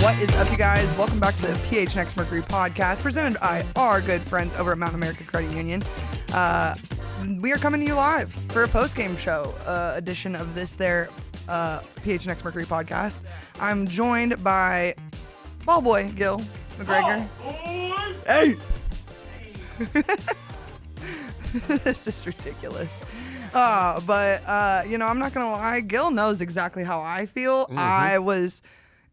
What is up, you guys? Welcome back to the PHNX Mercury podcast, presented by our good friends over at Mountain America Credit Union. We are coming to you live for a post-game show edition of this PHNX Mercury podcast. I'm joined by ball boy Gil McGregor. Hey! This is ridiculous. I'm not going to lie. Gil knows exactly how I feel. Mm-hmm. I was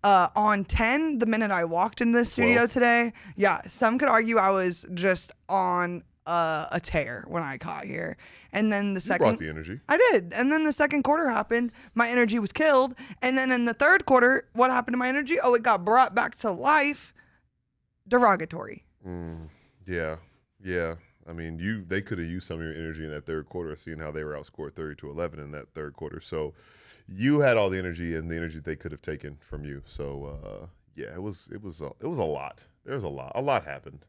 on 10 the minute I walked in this studio today. Yeah, some could argue I was just on a tear when I got here. And then you brought the energy. I did. And then the second quarter happened. My energy was killed. And then in the third quarter, what happened to my energy? Oh, it got brought back to life. Derogatory. Yeah. I mean, they could have used some of your energy in that third quarter, seeing how they were outscored 30-11 in that third quarter. So you had all the energy and the energy they could have taken from you. So it was a lot. There was a lot. A lot happened.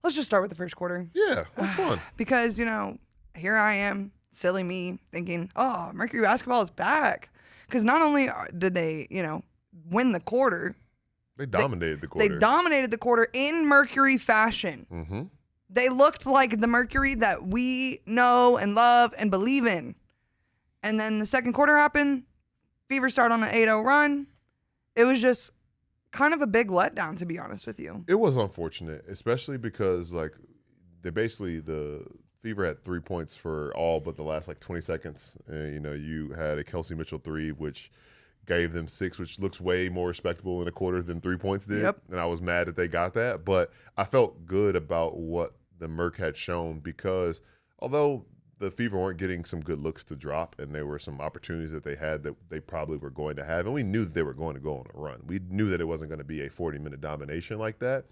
Let's just start with the first quarter. Yeah, that's fun. Because, here I am, silly me, thinking, oh, Mercury basketball is back. Because not only did they, win the quarter. They dominated the quarter. They dominated the quarter in Mercury fashion. Mm-hmm. They looked like the Mercury that we know and love and believe in. And then the second quarter happened. Fever started on an 8-0 run. It was just kind of a big letdown, to be honest with you. It was unfortunate, especially because the Fever had 3 points for all but the last 20 seconds. You had a Kelsey Mitchell 3, which gave them 6, which looks way more respectable in a quarter than 3 points did. Yep. And I was mad that they got that, but I felt good about what the Merc had shown, because although the Fever weren't getting some good looks to drop, and there were some opportunities that they had that they probably were going to have, and we knew that they were going to go on a run. We knew that it wasn't going to be a 40-minute domination like that,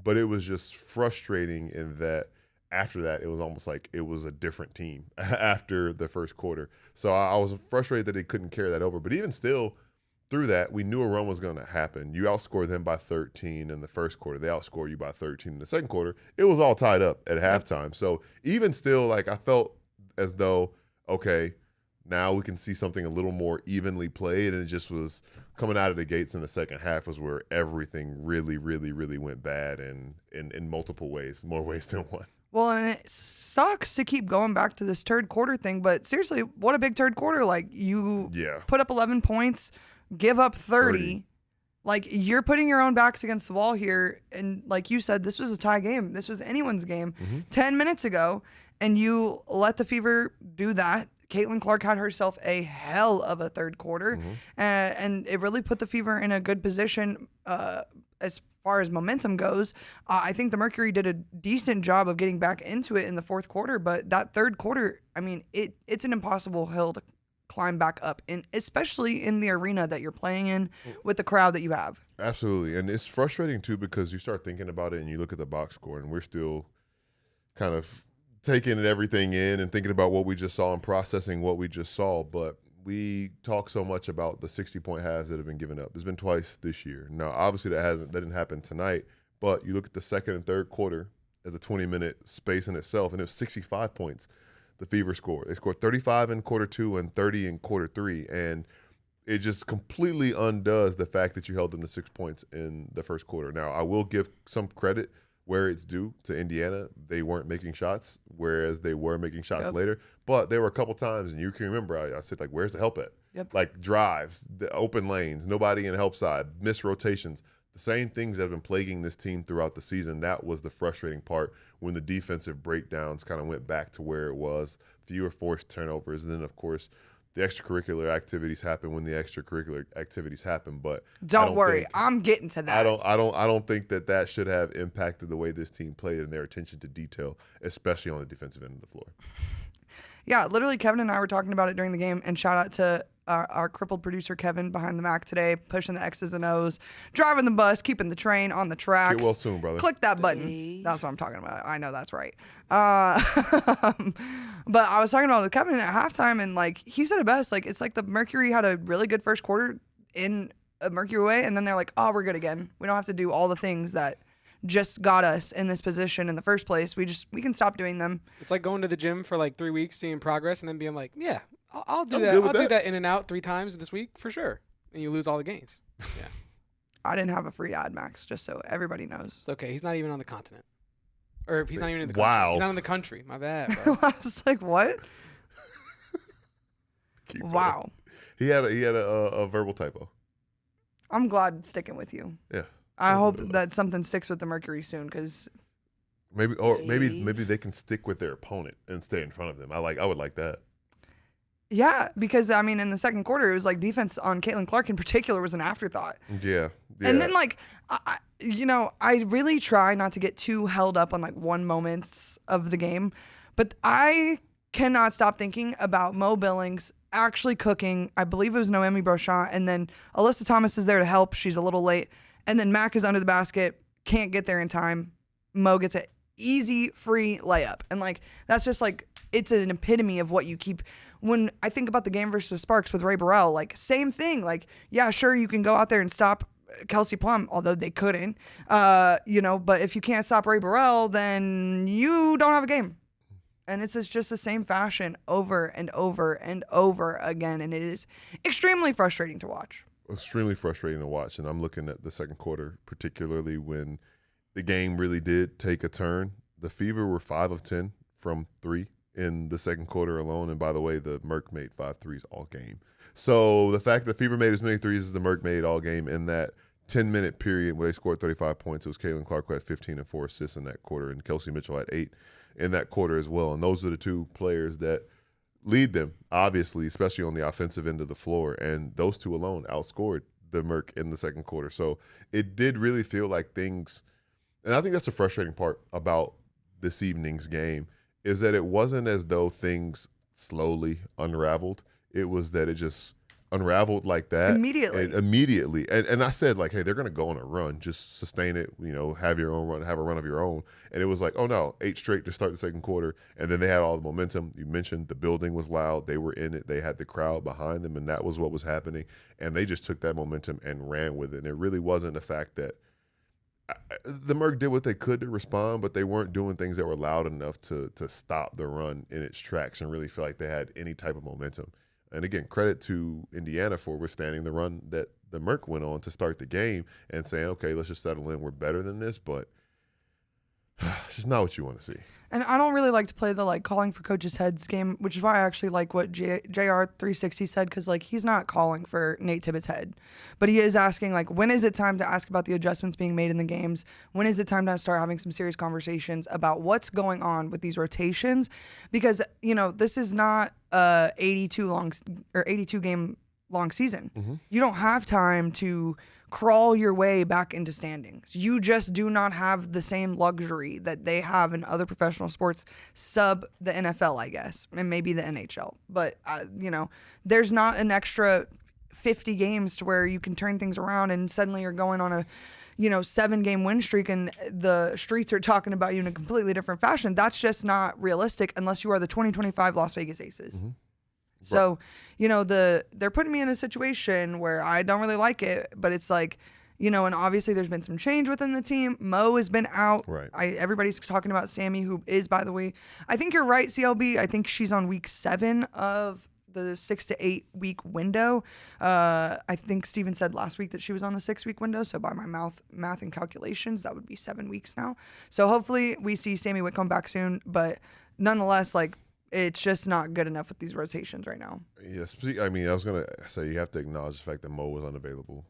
but it was just frustrating in that after that, it was almost like it was a different team after the first quarter. So I was frustrated that they couldn't carry that over, but even still, through that, we knew a run was going to happen. You outscored them by 13 in the first quarter. They outscored you by 13 in the second quarter. It was all tied up at halftime. So even still, I felt as though, okay, now we can see something a little more evenly played, and it just was coming out of the gates in the second half was where everything really, really, really went bad, and in multiple ways, more ways than one. Well, and it sucks to keep going back to this third quarter thing, but seriously, what a big third quarter. You put up 11 points, give up 30. You're putting your own backs against the wall here, and like you said, this was a tie game. This was anyone's game 10 minutes ago, and you let the Fever do that. Caitlin Clark had herself a hell of a third quarter, and it really put the Fever in a good position as far as momentum goes. I think the Mercury did a decent job of getting back into it in the fourth quarter, but that third quarter, it's an impossible hill to climb back up, and especially in the arena that you're playing in with the crowd that you have. Absolutely, and it's frustrating too, because you start thinking about it and you look at the box score, and we're still kind of taking everything in and thinking about what we just saw and processing what we just saw, but we talk so much about the 60-point halves that have been given up. It's been twice this year. Now, obviously, that didn't happen tonight, but you look at the second and third quarter as a 20-minute space in itself, and it was 65 points the Fever scored. They scored 35 in quarter 2 and 30 in quarter 3, and it just completely undoes the fact that you held them to 6 points in the first quarter. Now, I will give some credit where it's due to Indiana. They weren't making shots, whereas they were making shots later. But there were a couple times, and you can remember, I said, where's the help at? Yep. Drives, the open lanes, nobody in help side, missed rotations. The same things that have been plaguing this team throughout the season. That was the frustrating part, when the defensive breakdowns kind of went back to where it was, fewer forced turnovers. And then, of course, the extracurricular activities happen when the extracurricular activities happen. But don't worry, I'm getting to that. I don't think that should have impacted the way this team played and their attention to detail, especially on the defensive end of the floor. Yeah, literally, Kevin and I were talking about it during the game, and shout out to our crippled producer, Kevin, behind the Mac today, pushing the X's and O's, driving the bus, keeping the train on the tracks. Get well soon, brother. Click that button. That's what I'm talking about. I know that's right. But I was talking about with Kevin at halftime, and like he said it best. Like it's like the Mercury had a really good first quarter in a Mercury way, and then they're like, oh, we're good again. We don't have to do all the things that just got us in this position in the first place. We can stop doing them. It's like going to the gym for like 3 weeks, seeing progress, and then being like, yeah, I'll do that. I'll do that in and out 3 times this week for sure. And you lose all the gains. Yeah. I didn't have a free ad, Max, just so everybody knows. It's okay. He's not even on the continent. Or he's not even in the country. Wow. He's not in the country. My bad, bro. I was like, what? Wow. He had a verbal typo. I'm glad it's sticking with you. Yeah. I hope that something sticks with the Mercury soon, because maybe they can stick with their opponent and stay in front of them. I would like that. Yeah, because I mean, in the second quarter, it was like defense on Caitlin Clark in particular was an afterthought. Yeah. And then like, I really try not to get too held up on like one moments of the game, but I cannot stop thinking about Mo Billings actually cooking. I believe it was Noemi Brochant, and then Alyssa Thomas is there to help. She's a little late. And then Mac is under the basket, can't get there in time. Mo gets an easy, free layup. And, like, that's just, like, it's an epitome of what you keep. When I think about the game versus Sparks with Ray Burrell, like, same thing. Like, yeah, sure, you can go out there and stop Kelsey Plum, although they couldn't. But if you can't stop Ray Burrell, then you don't have a game. And it's just the same fashion over and over and over again. And it is extremely frustrating to watch. Extremely frustrating to watch, and I'm looking at the second quarter, particularly when the game really did take a turn. The Fever were 5 of 10 from 3 in the second quarter alone, and by the way, the Merc made 5 threes all game. So the fact that Fever made as many threes as the Merc made all game in that 10-minute period where they scored 35 points, it was Caitlin Clark who had 15 and 4 assists in that quarter, and Kelsey Mitchell had 8 in that quarter as well. And those are the two players that lead them, obviously, especially on the offensive end of the floor. And those two alone outscored the Merc in the second quarter. So it did really feel like things, and I think that's the frustrating part about this evening's game, is that it wasn't as though things slowly unraveled. It was that it just unraveled like that. Immediately. And I said, like, hey, they're going to go on a run. Just sustain it, have your own run, have a run of your own. And it was like, oh, no, 8 straight to start the second quarter. And then they had all the momentum. You mentioned the building was loud. They were in it. They had the crowd behind them, and that was what was happening. And they just took that momentum and ran with it. And it really wasn't the fact that the Merc did what they could to respond, but they weren't doing things that were loud enough to stop the run in its tracks and really feel like they had any type of momentum. And again, credit to Indiana for withstanding the run that the Merc went on to start the game and saying, okay, let's just settle in. We're better than this, but it's just not what you want to see. And I don't really like to play the like calling for coaches' heads game, which is why I actually like what JR360 said, because like he's not calling for Nate Tibbetts' head, but he is asking like, when is it time to ask about the adjustments being made in the games? When is it time to start having some serious conversations about what's going on with these rotations? Because this is not a 82 game long season. Mm-hmm. You don't have time to crawl your way back into standings. You just do not have the same luxury that they have in other professional sports, sub the NFL, I guess, and maybe the NHL. But, there's not an extra 50 games to where you can turn things around and suddenly you're going on a 7-game win streak and the streets are talking about you in a completely different fashion. That's just not realistic unless you are the 2025 Las Vegas Aces. Mm-hmm. So, they're putting me in a situation where I don't really like it, but it's like, and obviously there's been some change within the team. Mo has been out. Right. Everybody's talking about Sammy, who is, by the way, I think you're right, CLB. I think she's on week 7 of the 6 to 8 week window. I think Steven said last week that she was on the 6 week window. So by my math and calculations, that would be 7 weeks now. So hopefully we see Sammy Whitcomb back soon, but nonetheless, like, it's just not good enough with these rotations right now. Yes. I mean, I was going to say you have to acknowledge the fact that Mo was unavailable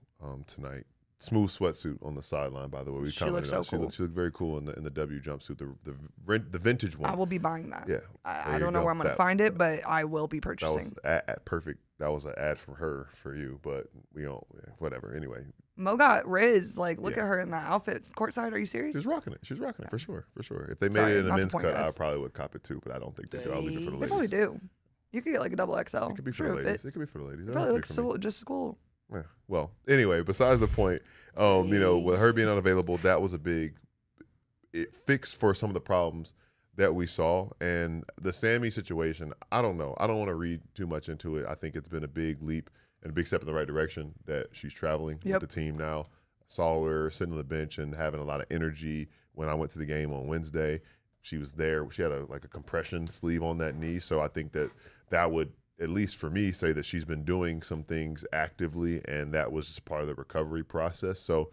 tonight Smooth sweatsuit on the sideline, by the way. She looks so cool. She looked very cool in the W jumpsuit, the vintage one. I will be buying that. Yeah. I don't know where I'm going to find it, but I will be purchasing. That was perfect. That was an ad from her for you, but whatever. Anyway. Mo got Riz. Like, look at her in that outfit. Courtside, are you serious? She's rocking it. For sure. If they made it in a men's cut, I probably would cop it too, but I don't think they do. I'll leave it for the ladies. They probably do. You could get like a double XL. It could be for the ladies. It could be for the ladies. It probably looks just cool. Yeah. Well, anyway, besides the point, with her being unavailable, that was a big fix for some of the problems that we saw. And the Sammy situation, I don't know. I don't want to read too much into it. I think it's been a big leap and a big step in the right direction that she's traveling with the team now. Saw her sitting on the bench and having a lot of energy when I went to the game on Wednesday. She was there. She had a compression sleeve on that knee. So I think that would, at least for me, say that she's been doing some things actively, and that was just part of the recovery process. So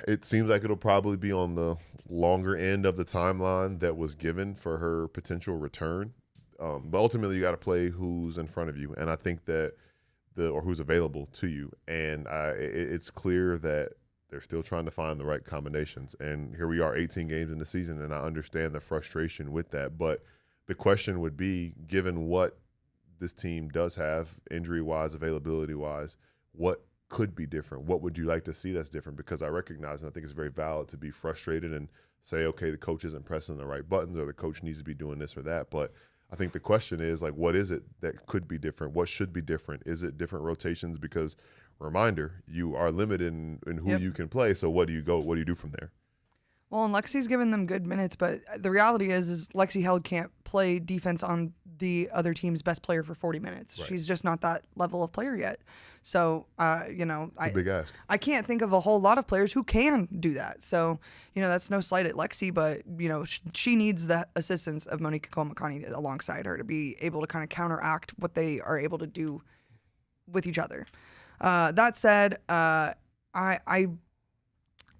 it seems like it'll probably be on the longer end of the timeline that was given for her potential return. But ultimately, you got to play who's in front of you, and I think that or who's available to you. And it's clear that they're still trying to find the right combinations. And here we are, 18 games in the season, and I understand the frustration with that. But the question would be, given what this team does have injury-wise, availability-wise, what could be different? What would you like to see that's different? Because I recognize, and I think it's very valid to be frustrated and say, okay, the coach isn't pressing the right buttons or the coach needs to be doing this or that. But I think the question is, like, what is it that could be different? What should be different? Is it different rotations? Because, reminder, you are limited in who you can play. So what do you do from there? Well, and Lexi's given them good minutes, but the reality is Lexi Held can't play defense on the other team's best player for 40 minutes. Right. She's just not that level of player yet. So, it's a big ask. I can't think of a whole lot of players who can do that. So, that's no slight at Lexi, but, she needs the assistance of Monique Komakani alongside her to be able to kind of counteract what they are able to do with each other. That said,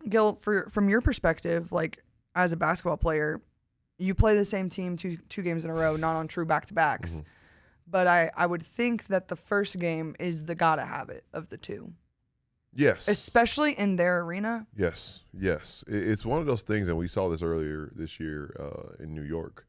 Gil, from your perspective, like as a basketball player, you play the same team two games in a row, not on true back-to-backs. Mm-hmm. But I would think that the first game is the gotta have it of the two. Yes. Especially in their arena. Yes. It's one of those things, and we saw this earlier this year in New York.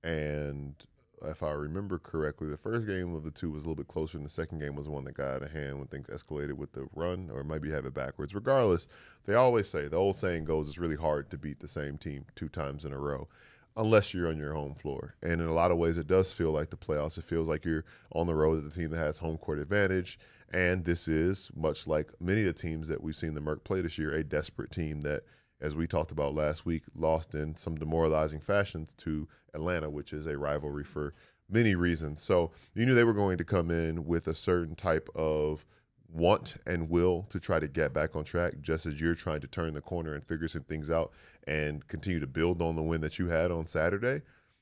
And if I remember correctly, the first game of the two was a little bit closer, and the second game was the one that got out of hand when things escalated with the run, or maybe you have it backwards. Regardless, they always say, the old saying goes, it's really hard to beat the same team 2 times in a row, unless you're on your home floor. And in a lot of ways, it does feel like the playoffs. It feels like you're on the road with the team that has home court advantage. And this is, much like many of the teams that we've seen the Merc play this year, a desperate team that, as we talked about last week, lost in some demoralizing fashions to Atlanta, which is a rivalry for many reasons. So you knew they were going to come in with a certain type of want and will to try to get back on track, just as you're trying to turn the corner and figure some things out and continue to build on the win that you had on Saturday.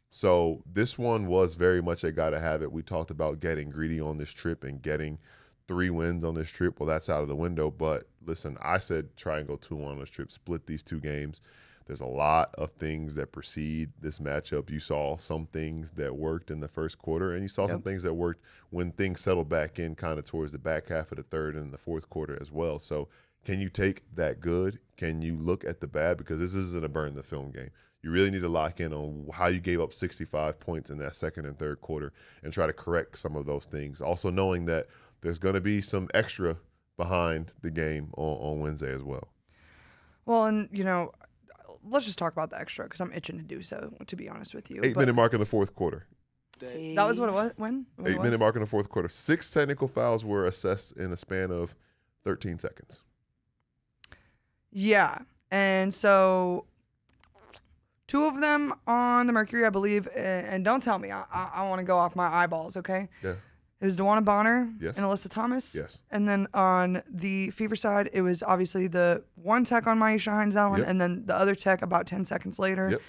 So this one was very much a gotta have it. We talked about getting greedy on this trip and getting 3 wins on this trip. Well, that's out of the window. But listen, I said try and go 2-1 on this trip, split these 2 games. There's a lot of things that precede this matchup. You saw some things that worked in the first quarter, and you saw some things that worked when things settled back in kind of towards the back half of the third and the fourth quarter as well. So can you take that good? Can you look at the bad? Because this isn't a burn the film game. You really need to lock in on how you gave up 65 points in that second and third quarter and try to correct some of those things. Also knowing that there's going to be some extra behind the game on Wednesday as well. Well, and, let's just talk about the extra because I'm itching to do so, to be honest with you. 8-minute mark in the fourth quarter. That was what it was? When 8-minute mark in the fourth quarter. 6 technical fouls were assessed in a span of 13 seconds. Yeah. And so 2 of them on the Mercury, I believe. And don't tell me. I want to go off my eyeballs, okay? Yeah. It was Jovana Bonner and Alyssa Thomas. Yes. And then on the Fever side, it was obviously the one tech on Myisha Hines-Allen and then the other tech about 10 seconds later. Yep.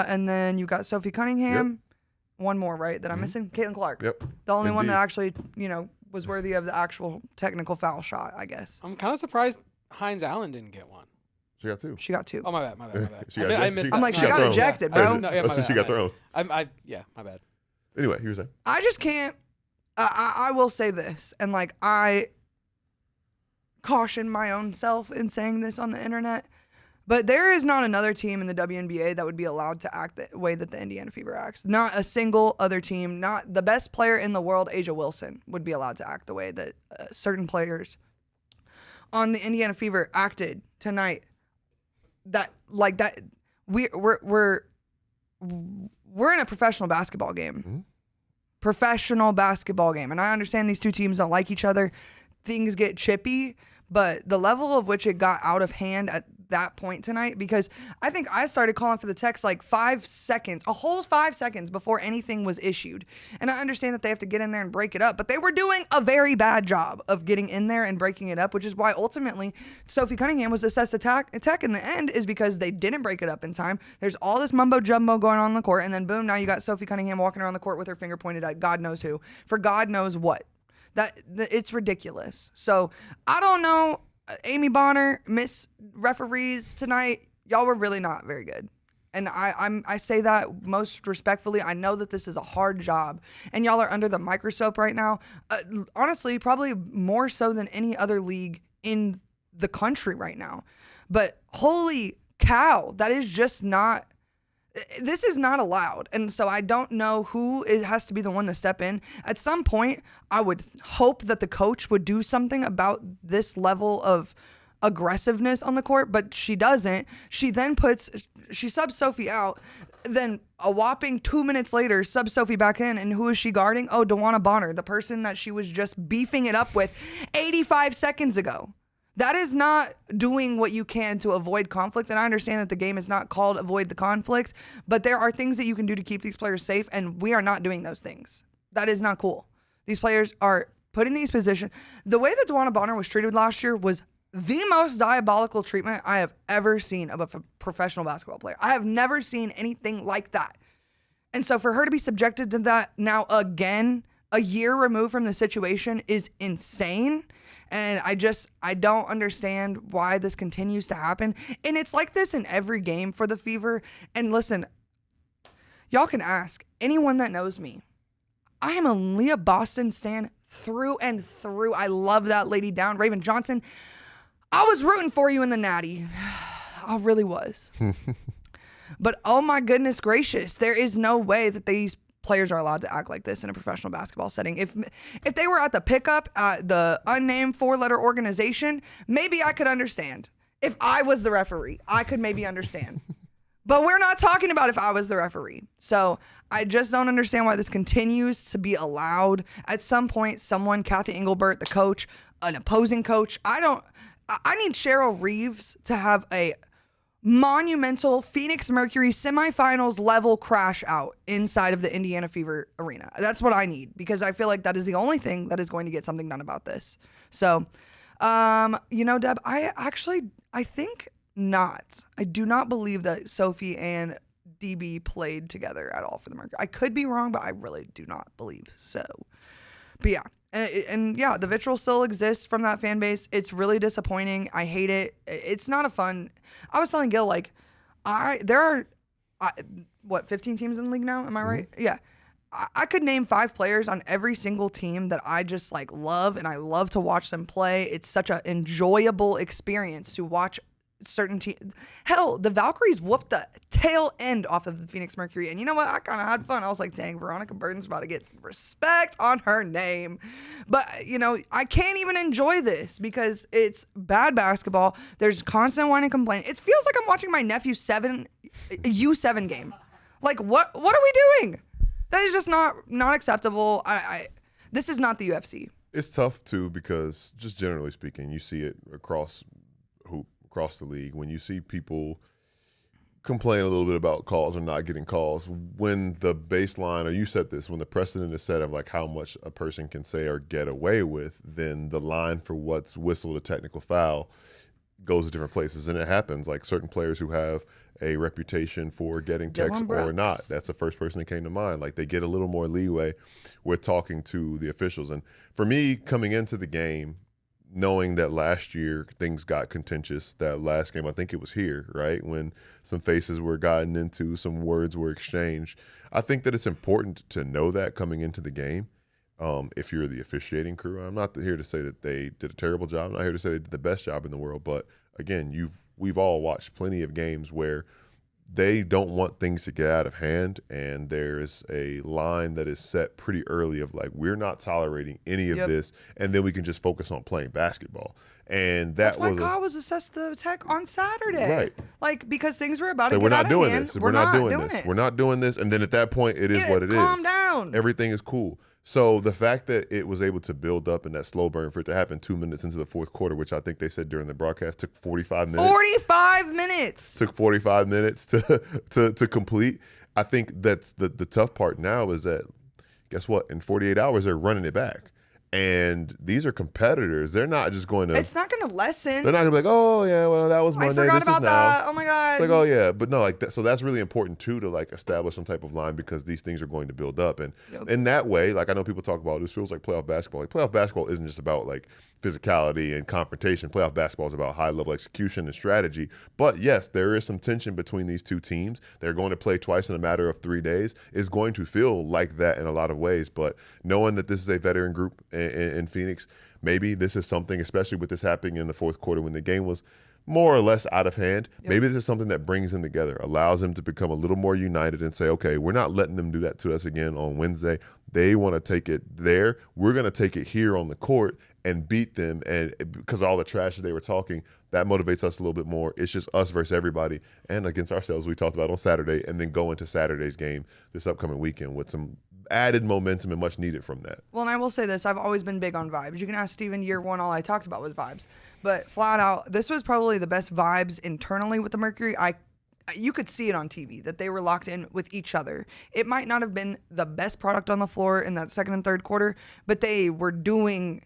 And then you got Sophie Cunningham. One more, right, that I'm missing? Caitlin Clark. Yep. The only one that actually, was worthy of the actual technical foul shot, I guess. I'm kind of surprised Hines-Allen didn't get one. She got 2. She got 2. Oh, my bad. I missed that. I'm like, she got ejected, bro. No, my bad. She got thrown. My bad. Anyway, you were saying? I just can't. I will say this, and caution my own self in saying this on the internet, but there is not another team in the WNBA that would be allowed to act the way that the Indiana Fever acts. Not a single other team, not the best player in the world, Asia Wilson, would be allowed to act the way that certain players on the Indiana Fever acted tonight. We're in a professional basketball game. Mm-hmm. Professional basketball game. And I understand these two teams don't like each other. Things get chippy, but the level of which it got out of hand at that point tonight, because I think I started calling for the text like 5 seconds, a whole 5 seconds before anything was issued. And I understand that they have to get in there and break it up, but they were doing a very bad job of getting in there and breaking it up, which is why ultimately Sophie Cunningham was assessed attack in the end, is because they didn't break it up in time. There's all this mumbo jumbo going on in the court, and then boom, now you got Sophie Cunningham walking around the court with her finger pointed at God knows who, for God knows what. It's ridiculous. So I don't know. Amy Bonner, Miss Referees tonight, y'all were really not very good. And I say that most respectfully. I know that this is a hard job, and y'all are under the microscope right now. Honestly, probably more so than any other league in the country right now. But holy cow, that is just not. This is not allowed. And so I don't know who has to be the one to step in. At some point, I would hope that the coach would do something about this level of aggressiveness on the court, but she doesn't. She subs Sophie out. Then a whopping 2 minutes later, subs Sophie back in. And who is she guarding? Oh, DeWanna Bonner, the person that she was just beefing it up with 85 seconds ago. That is not doing what you can to avoid conflict. And I understand that the game is not called avoid the conflict, but there are things that you can do to keep these players safe, and we are not doing those things. That is not cool. These players are put in these positions. The way that DeWanna Bonner was treated last year was the most diabolical treatment I have ever seen of a professional basketball player. I have never seen anything like that. And so for her to be subjected to that now again, a year removed from the situation, is insane. And I don't understand why this continues to happen. And it's like this in every game for the Fever. And listen, y'all can ask anyone that knows me. I am a Leah Boston stan through and through. I love that lady down. Raven Johnson, I was rooting for you in the Natty. I really was. But oh my goodness gracious, there is no way that these players are allowed to act like this in a professional basketball setting. If they were at the pickup at the unnamed 4-letter organization, maybe I could understand. If I was the referee, I could maybe understand. But we're not talking about if I was the referee. So I just don't understand why this continues to be allowed. At some point, someone, Kathy Engelbert, the coach, an opposing coach, I need Cheryl Reeves to have a monumental Phoenix Mercury semifinals level crash out inside of the Indiana Fever arena. That's what I need, because I feel like that is the only thing that is going to get something done about this. So, Deb, I think not. I do not believe that Sophie and DB played together at all for the Mercury. I could be wrong, but I really do not believe so. But yeah. And yeah, the vitriol still exists from that fan base. It's really disappointing. I hate it. It's not a fun. I was telling Gil, there are 15 teams in the league now? Am I right? Yeah. I could name 5 players on every single team that I just love, and I love to watch them play. It's such an enjoyable experience to watch certain teams. Hell, the Valkyries whooped the tail end off of the Phoenix Mercury, and you know what? I kind of had fun. I was like, dang, Veronica Burton's about to get respect on her name. But I can't even enjoy this because it's bad basketball. There's constant whine and complain. It feels like I'm watching my nephew's U7 game. What are we doing? That is just not acceptable. This is not the UFC. It's tough too, because just generally speaking, you see it across the league. When you see people complain a little bit about calls or not getting calls, when the baseline, or you said this, when the precedent is set of how much a person can say or get away with, then the line for what's whistled a technical foul goes to different places. And it happens, certain players who have a reputation for getting text or not. That's the first person that came to mind. They get a little more leeway with talking to the officials. And for me, coming into the game, knowing that last year things got contentious, that last game, I think it was here, right, when some faces were gotten into, some words were exchanged. I think that it's important to know that coming into the game, if you're the officiating crew. I'm not here to say that they did a terrible job. I'm not here to say they did the best job in the world. But again, we've all watched plenty of games where they don't want things to get out of hand, and there's a line that is set pretty early of like, we're not tolerating any of this, and then we can just focus on playing basketball. And that's why Kyle was assessed the tech on Saturday, right? Like, because things were about to get we're not out doing of hand. this. We're not doing this. We're not doing this. And then at that point, it is what it is. Calm down. Everything is cool. So the fact that it was able to build up in that slow burn for it to happen 2 minutes into the fourth quarter, which I think they said during the broadcast took 45 minutes. 45 minutes. Took 45 minutes to complete. I think that's the tough part now is that, guess what? In 48 hours, they're running it back. And these are competitors. They're not just going to. It's not going to lessen. They're not going to be like, oh, yeah, well, that was Monday. I forgot this about is now. that. Oh, my God. It's like, oh, yeah. But no, like that. So that's really important, too, to like establish some type of line because these things are going to build up. And in that way, like I know people talk about this feels like playoff basketball. Like playoff basketball isn't just about like physicality and confrontation. Playoff basketball is about high-level execution and strategy. But, yes, there is some tension between these two teams. They're going to play twice in a matter of 3 days. It's going to feel like that in a lot of ways. But knowing that this is a veteran group in Phoenix, maybe this is something, especially with this happening in the fourth quarter when the game was more or less out of hand, maybe this is something that brings them together, allows them to become a little more united and say, okay, we're not letting them do that to us again on Wednesday. They want to take it there. We're going to take it here on the court and beat them. And because all the trash that they were talking, that motivates us a little bit more. It's just us versus everybody and against ourselves we talked about on Saturday, and then go into Saturday's game this upcoming weekend with some added momentum and much needed from that. Well, and I will say this, I've always been big on vibes. You can ask Steven, year one, all I talked about was vibes. But flat out, this was probably the best vibes internally with the Mercury. You could see it on TV that they were locked in with each other. It might not have been the best product on the floor in that second and third quarter, but they were doing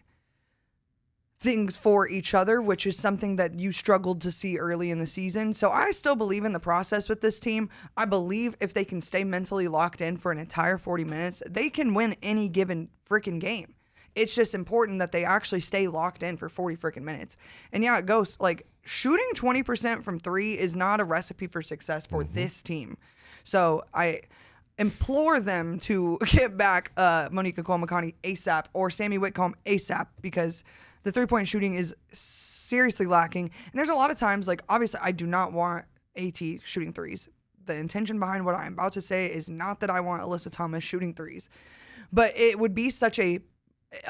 things for each other, which is something that you struggled to see early in the season. So I still believe in the process with this team. I believe if they can stay mentally locked in for an entire 40 minutes, they can win any given freaking game. It's just important that they actually stay locked in for 40 freaking minutes. And yeah, it goes like shooting 20% from three is not a recipe for success for this team. So I implore them to get back Monica Kwame ASAP or Sammy Whitcomb ASAP, because the three-point shooting is seriously lacking. And there's a lot of times, like, obviously, I do not want AT shooting threes. The intention behind what I'm about to say is not that I want Alyssa Thomas shooting threes. But it would be such a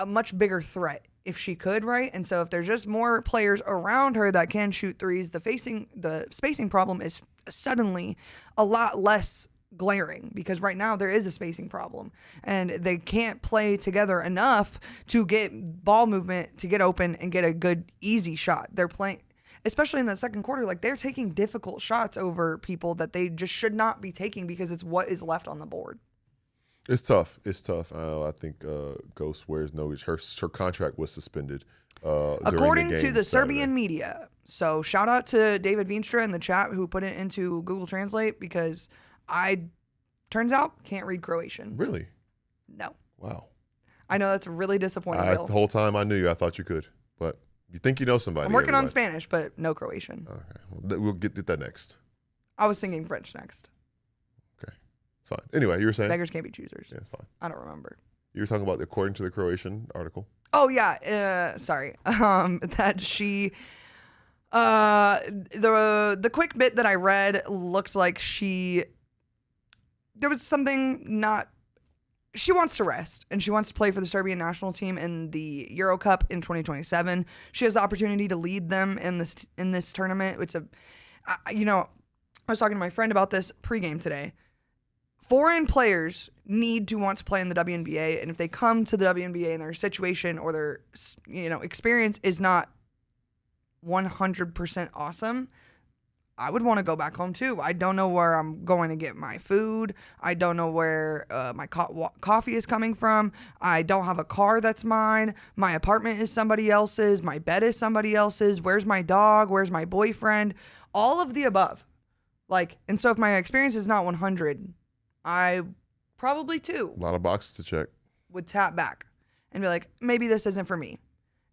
much bigger threat if she could, right? And so if there's just more players around her that can shoot threes, the spacing problem is suddenly a lot less glaring, because right now there is a spacing problem and they can't play together enough to get ball movement to get open and get a good easy shot. They're playing, especially in the second quarter, like they're taking difficult shots over people that they just should not be taking because it's what is left on the board. It's tough. I think Ghost wears Nogic. Her contract was suspended according to the Saturday. Serbian media. So shout out to David Veenstra in the chat who put it into Google Translate, because turns out, can't read Croatian. Really? No. Wow. I know that's really disappointing. The whole time I knew you, I thought you could, but you think you know somebody. I'm working on Spanish, but no Croatian. Okay. We'll get that next. I was thinking French next. Okay. It's fine. Anyway, you were saying? Beggars can't be choosers. Yeah, it's fine. I don't remember. You were talking about according to the Croatian article. Oh, yeah. Sorry. That she... the quick bit that I read looked like there was something not, she wants to rest and she wants to play for the Serbian national team in the Euro Cup in 2027. She has the opportunity to lead them in this tournament. It's I was talking to my friend about this pregame today. Foreign players need to want to play in the WNBA, and if they come to the WNBA and their situation or their experience is not 100% awesome, I would want to go back home too. I don't know where I'm going to get my food. I don't know where my coffee is coming from. I don't have a car that's mine. My apartment is somebody else's. My bed is somebody else's. Where's my dog? Where's my boyfriend? All of the above. And so if my experience is not 100, I probably too. A lot of boxes to check. Would tap back and be like, maybe this isn't for me.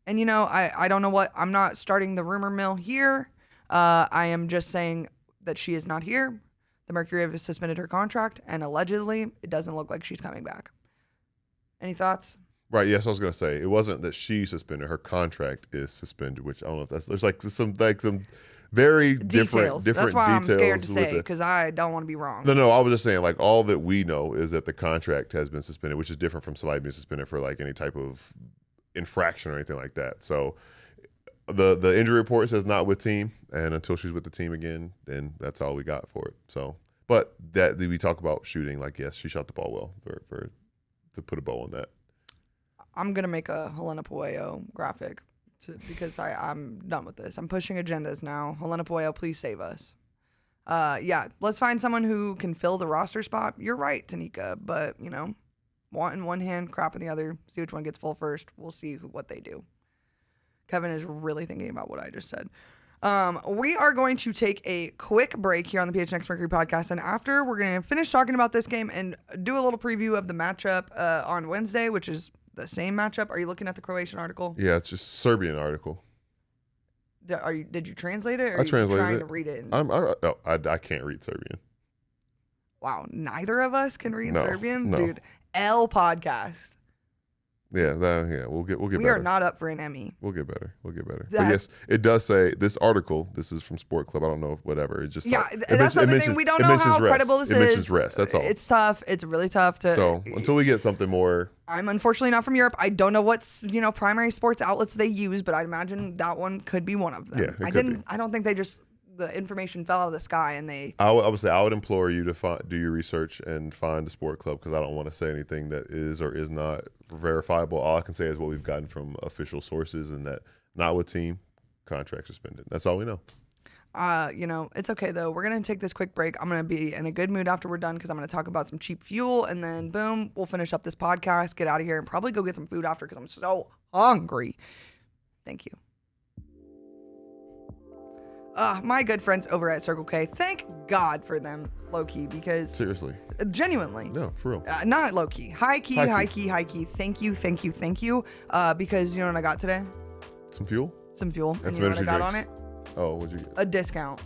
And I don't know what, I'm not starting the rumor mill here. I am just saying that she is not here. The Mercury has suspended her contract, and allegedly, it doesn't look like she's coming back. Any thoughts? Right. Yes, I was gonna say it wasn't that she's suspended. Her contract is suspended, which I don't know if there's some very details. different That's why I'm details scared to say because I don't want to be wrong. No. I was just saying like all that we know is that the contract has been suspended, which is different from somebody being suspended for like any type of infraction or anything like that. So the injury report says not with team, and until she's with the team again, then that's all we got for it. So, but that we talk about shooting, like yes, she shot the ball well for to put a bow on that. I'm gonna make a Helena Puello graphic because I'm done with this. I'm pushing agendas now. Helena Puello, please save us. Yeah, let's find someone who can fill the roster spot. You're right, Tanika, but want in one hand, crap in the other. See which one gets full first. We'll see what they do. Kevin is really thinking about what I just said. We are going to take a quick break here on the PHNX Mercury podcast, and after we're going to finish talking about this game and do a little preview of the matchup on Wednesday, which is the same matchup. Are you looking at the Croatian article? Yeah, it's just Serbian article. Did you translate it? Or I translated it. Trying to read it? I can't read Serbian. Wow, neither of us can read Serbian, no. Dude. L podcast. Yeah, we'll get we better. Are not up for an Emmy. We'll get better. But yes, it does say this article. This is from Sport Club. I don't know whatever. It just that's the thing. We don't know how credible this is. It mentions rest. That's all. It's tough. It's really tough to. So until we get something more. I'm unfortunately not from Europe. I don't know what's primary sports outlets they use, but I imagine that one could be one of them. Yeah, I don't think they just. The information fell out of the sky and they. I would say I would implore you to do your research and find a sport club because I don't want to say anything that is or is not verifiable. All I can say is what we've gotten from official sources and that not with team, contract suspended. That's all we know. It's okay though. We're gonna take this quick break. I'm gonna be in a good mood after we're done because I'm gonna talk about some cheap fuel and then boom, we'll finish up this podcast, get out of here, and probably go get some food after because I'm so hungry. Thank you. My good friends over at Circle K. Thank God for them, low-key, because... Seriously. Genuinely. No, for real. Not low-key. High-key. Thank you. Because you know what I got today? Some fuel? Some fuel. And you know what I got on it? Oh, what'd you get? A discount.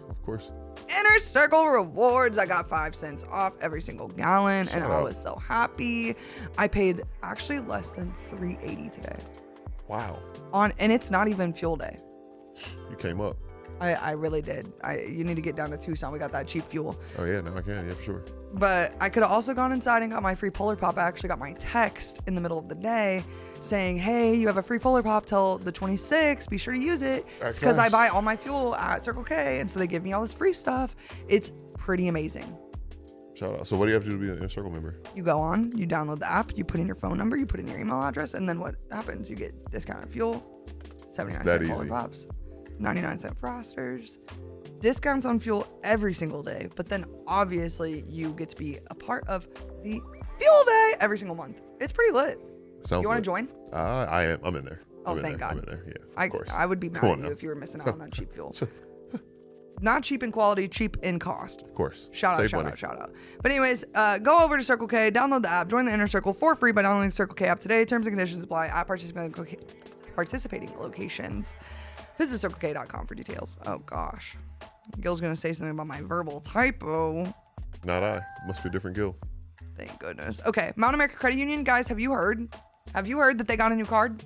Of course. Inner Circle Rewards. I got 5 cents off every single gallon, and I was so happy. I paid actually less than $3.80 today. Wow. And it's not even fuel day. You came up. I really did. You need to get down to Tucson. We got that cheap fuel. Oh, yeah. No, I can. Yeah, for sure. But I could have also gone inside and got my free Polar Pop. I actually got my text in the middle of the day saying, hey, you have a free Polar Pop till the 26th. Be sure to use it. It's because I buy all my fuel at Circle K. And so they give me all this free stuff. It's pretty amazing. Shout out. So what do you have to do to be an Inner Circle member? You go on, you download the app, you put in your phone number, you put in your email address, and then what happens? You get discounted fuel, 79-cent Polar Pops. 99-cent Frosters, discounts on fuel every single day, but then obviously you get to be a part of the fuel day every single month. It's pretty lit. Sounds you want to join? I am. I'm in there. Oh, thank God. I'm in there. Yeah, of course. I would be mad at you if you were missing out on that cheap fuel. Not cheap in quality, cheap in cost. Of course. Shout out. But anyways, go over to Circle K, download the app, join the Inner Circle for free by downloading the Circle K app today. Terms and conditions apply at participating locations. Visit CircleK.com for details. Oh, gosh. Gil's going to say something about my verbal typo. Not I. Must be a different Gil. Thank goodness. Okay. Mount America Credit Union, guys, have you heard? Have you heard that they got a new card?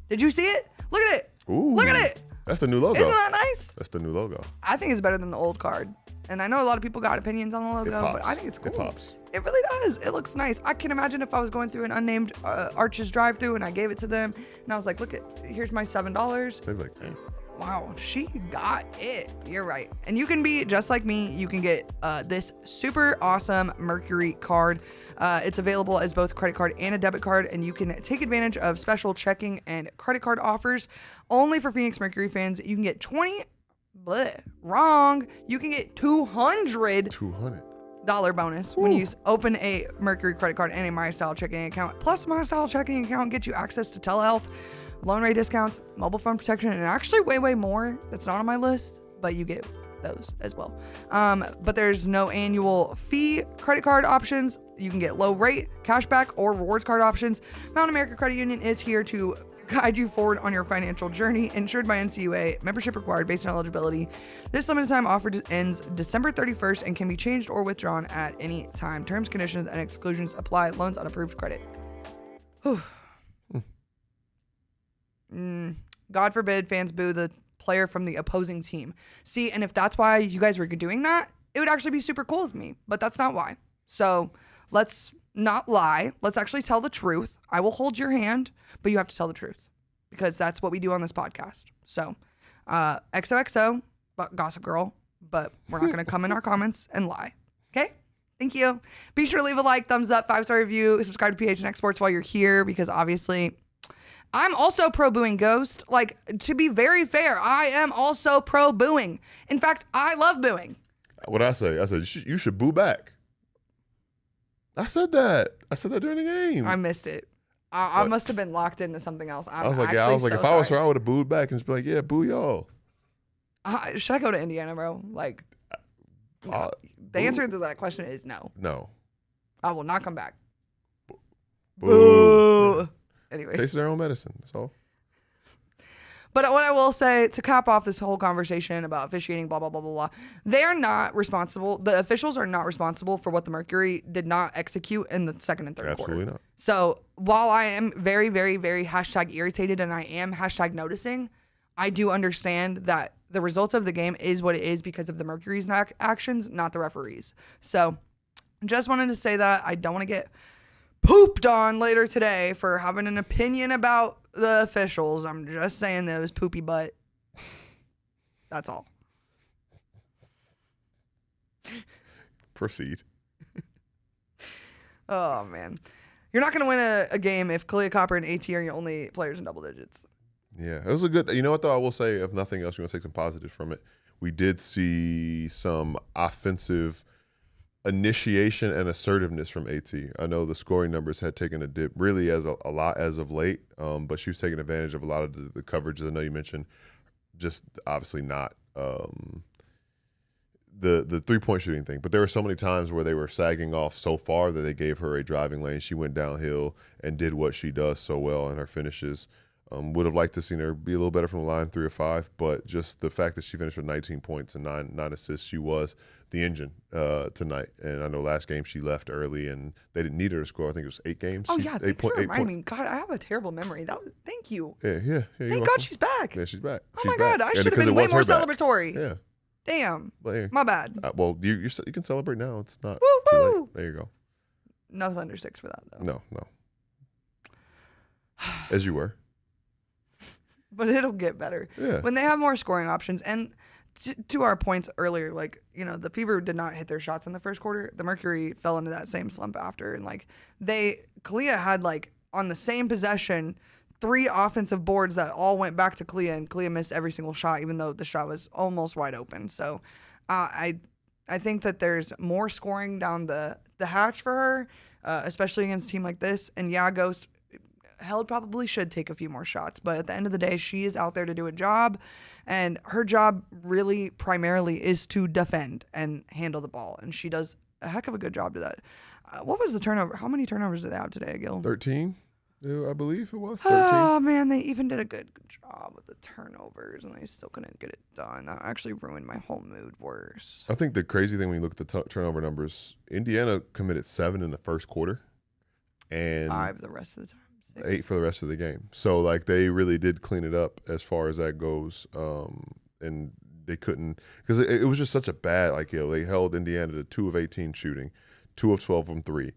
Did you see it? Look at it. Ooh. Look at it. That's the new logo. Isn't that nice? That's the new logo. I think it's better than the old card. And I know a lot of people got opinions on the logo, but I think it's cool. It pops. It really does. It looks nice. I can imagine if I was going through an unnamed Arches drive-thru and I gave it to them and I was like, look, here's my $7. They're like, hey. Wow, she got it. You're right. And you can be just like me. You can get this super awesome Mercury card. It's available as both a credit card and a debit card, and you can take advantage of special checking and credit card offers only for Phoenix Mercury fans. You can get You can get $200 bonus when you open a Mercury credit card and a MyStyle checking account. Plus, MyStyle checking account gets you access to telehealth, loan rate discounts, mobile phone protection, and actually way more that's not on my list, but you get those as well. But there's no annual fee credit card options. You can get low rate, cashback, or rewards card options. Mount America Credit Union is here to guide you forward on your financial journey. Insured by NCUA, membership required based on eligibility. This limited time offer ends December 31st and can be changed or withdrawn at any time. Terms, conditions, and exclusions apply. Loans on approved credit. Whew. God forbid fans boo the player from the opposing team. See, and if that's why you guys were doing that, it would actually be super cool with me, but that's not why. So let's not lie. Let's actually tell the truth. I will hold your hand, but you have to tell the truth because that's what we do on this podcast. So XOXO, but Gossip Girl, but we're not going to come in our comments and lie. Okay? Thank you. Be sure to leave a like, thumbs up, 5-star review, subscribe to PHNX Sports while you're here because obviously I'm also pro booing Ghost. Like, to be very fair, I am also pro booing. In fact, I love booing. What I said, you should boo back. I said that during the game. I missed it. I must have been locked into something else. I was like, if I was her, I would have booed back and just be like, yeah, boo y'all. Should I go to Indiana, bro? Like, the answer to that question is no. No. I will not come back. Boo. Anyway. Taste their own medicine. That's all. But what I will say to cap off this whole conversation about officiating, blah, blah, blah, blah, blah, they are not responsible. The officials are not responsible for what the Mercury did not execute in the second and third quarter. Absolutely not. So while I am very, very, very #irritated and I am #noticing, I do understand that the result of the game is what it is because of the Mercury's actions, not the referees. So just wanted to say that. I don't want to get pooped on later today for having an opinion about the officials. I'm just saying that it was poopy butt. That's all. Proceed. Oh, man. You're not going to win a game if Kahleah Copper and AT are your only players in double digits. Yeah, it was a good. You know what, though? I will say, if nothing else, you're going to take some positives from it. We did see some offensive initiation and assertiveness from AT. I know the scoring numbers had taken a dip really as a lot as of late, but she was taking advantage of a lot of the coverages. I know you mentioned just obviously not the three-point shooting thing, but there were so many times where they were sagging off so far that they gave her a driving lane. She went downhill and did what she does so well in her finishes. Would have liked to seen her be a little better from the line, 3 or 5, but just the fact that she finished with 19 points and 9 assists, she was the engine tonight. And I know last game she left early and they didn't need her to score. I think it was 8 games. Oh, yeah. Thanks for reminding me. God, I have a terrible memory. Thank you. Yeah. Thank God she's back. Yeah, she's back. Oh, my God. I should have been way more celebratory. Yeah. Damn. My bad. Well, you can celebrate now. It's not woo, too woo. late. There you go. No thunder sticks for that, though. No. As you were. But it'll get better. Yeah. When they have more scoring options. And to our points earlier, like, you know, the Fever did not hit their shots in the first quarter. The Mercury fell into that same slump after. And, like, Kahleah had, like, on the same possession, 3 offensive boards that all went back to Kahleah, and Kahleah missed every single shot, even though the shot was almost wide open. So I think that there's more scoring down the hatch for her, especially against a team like this. And, yeah, Ghost Held probably should take a few more shots, but at the end of the day, she is out there to do a job, and her job really primarily is to defend and handle the ball, and she does a heck of a good job to that. What was the turnover? How many turnovers did they have today, Gil? 13, I believe it was. 13. Oh, man, they even did a good job with the turnovers, and they still couldn't get it done. That actually ruined my whole mood worse. I think the crazy thing when you look at the turnover numbers, Indiana committed 7 in the first quarter, and 5 the rest of the time. 8 for the rest of the game. So, like, they really did clean it up as far as that goes. And they couldn't – because it was just such a bad – like, you know, they held Indiana to 2 of 18 shooting, 2 of 12 from 3,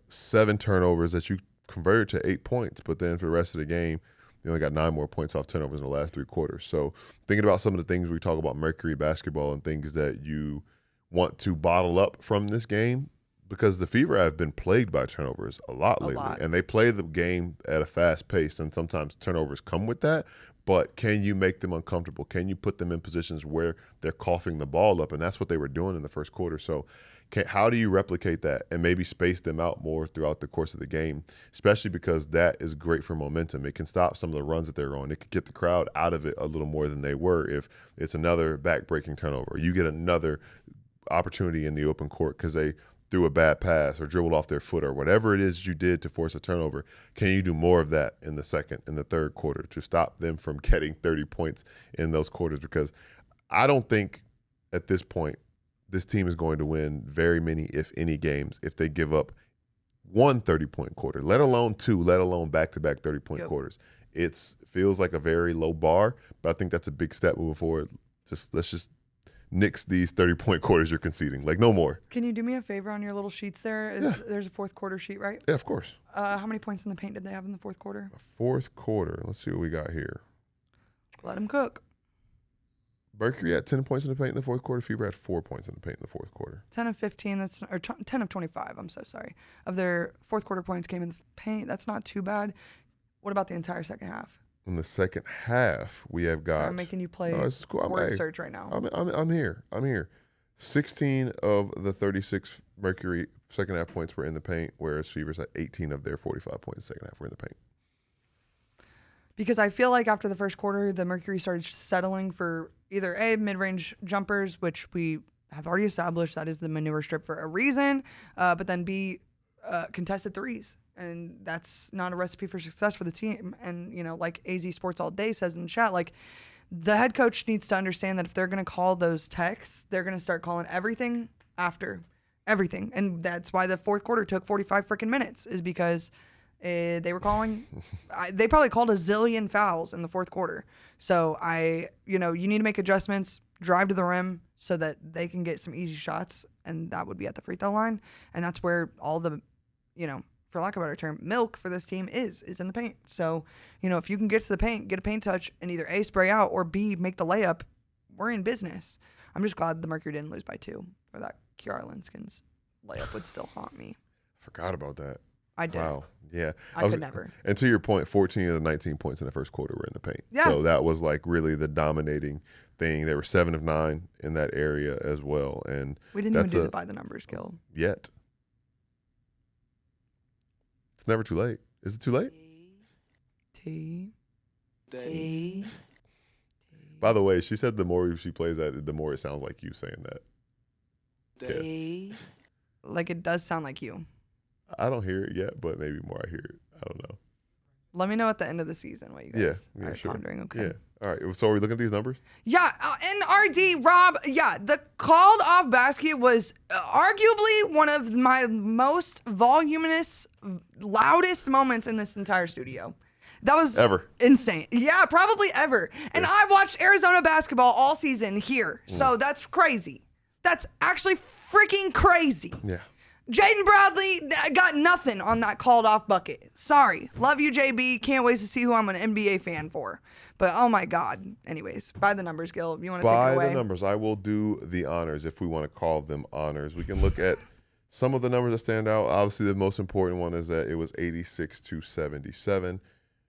7 turnovers that you converted to 8 points. But then for the rest of the game, they only got 9 more points off turnovers in the last 3 quarters. So, thinking about some of the things we talk about Mercury basketball and things that you want to bottle up from this game, because the Fever have been plagued by turnovers a lot lately. And they play the game at a fast pace, and sometimes turnovers come with that. But can you make them uncomfortable? Can you put them in positions where they're coughing the ball up? And that's what they were doing in the first quarter. So how do you replicate that and maybe space them out more throughout the course of the game, especially because that is great for momentum. It can stop some of the runs that they're on. It could get the crowd out of it a little more than they were if it's another back-breaking turnover. You get another opportunity in the open court because they – threw a bad pass or dribbled off their foot or whatever it is you did to force a turnover. Can you do more of that in the second and the third quarter to stop them from getting 30 points in those quarters? Because I don't think at this point this team is going to win very many, if any, games if they give up one 30-point quarter, let alone 2, let alone back-to-back 30-point quarters. It feels like a very low bar, but I think that's a big step moving forward. Let's just nix these 30-point quarters you're conceding. Like, no more. Can you do me a favor on your little sheets there? Yeah. There's a fourth quarter sheet, right? Yeah, of course. How many points in the paint did they have in the fourth quarter? Fourth quarter. Let's see what we got here. Let them cook. Mercury had 10 points in the paint in the fourth quarter. Fever had 4 points in the paint in the fourth quarter. 10 of 15, 10 of 25, I'm so sorry. Of their fourth quarter points came in the paint. That's not too bad. What about the entire second half? In the second half, we have got... Sorry, I'm making you play word search right now. I'm here. 16 of the 36 Mercury second half points were in the paint, whereas Fever's had 18 of their 45 points second half were in the paint. Because I feel like after the first quarter, the Mercury started settling for either A, mid-range jumpers, which we have already established that is the manure strip for a reason, but then B, contested threes. And that's not a recipe for success for the team. And, you know, like AZ Sports All Day says in the chat, like, the head coach needs to understand that if they're going to call those texts, they're going to start calling everything after everything. And that's why the fourth quarter took 45 freaking minutes, is because they were calling, they probably called a zillion fouls in the fourth quarter. So you need to make adjustments, drive to the rim so that they can get some easy shots. And that would be at the free throw line. And that's where all the, for lack of a better term, milk for this team is in the paint. So, if you can get to the paint, get a paint touch, and either A, spray out, or B, make the layup, we're in business. I'm just glad the Mercury didn't lose by 2, or that Kiara Linskins layup would still haunt me. Forgot about that. I did. Wow. Yeah. I could never. And to your point, 14 of the 19 points in the first quarter were in the paint. Yeah. So that was like really the dominating thing. They were 7 of 9 in that area as well. And we didn't even do the by the numbers, Gil. Yet. It's never too late. Is it too late? T. By the way, she said the more she plays that, the more it sounds like you saying that. Yeah. Like it does sound like you. I don't hear it yet, but maybe more I hear it. I don't know. Let me know at the end of the season what you guys are sure. pondering. Okay. Yeah. All right. So are we looking at these numbers? Yeah. NRD, Rob. Yeah. The called off basket was arguably one of my most voluminous, loudest moments in this entire studio. That was ever insane. Yeah, probably ever. And I watched Arizona basketball all season here. So that's crazy. That's actually freaking crazy. Yeah. Jaden Bradley got nothing on that called off bucket. Sorry. Love you, JB. Can't wait to see who I'm an NBA fan for. But oh my God. Anyways, by the numbers, Gil. You want to take it away? By the numbers. I will do the honors if we want to call them honors. We can look at some of the numbers that stand out. Obviously, the most important one is that it was 86-77.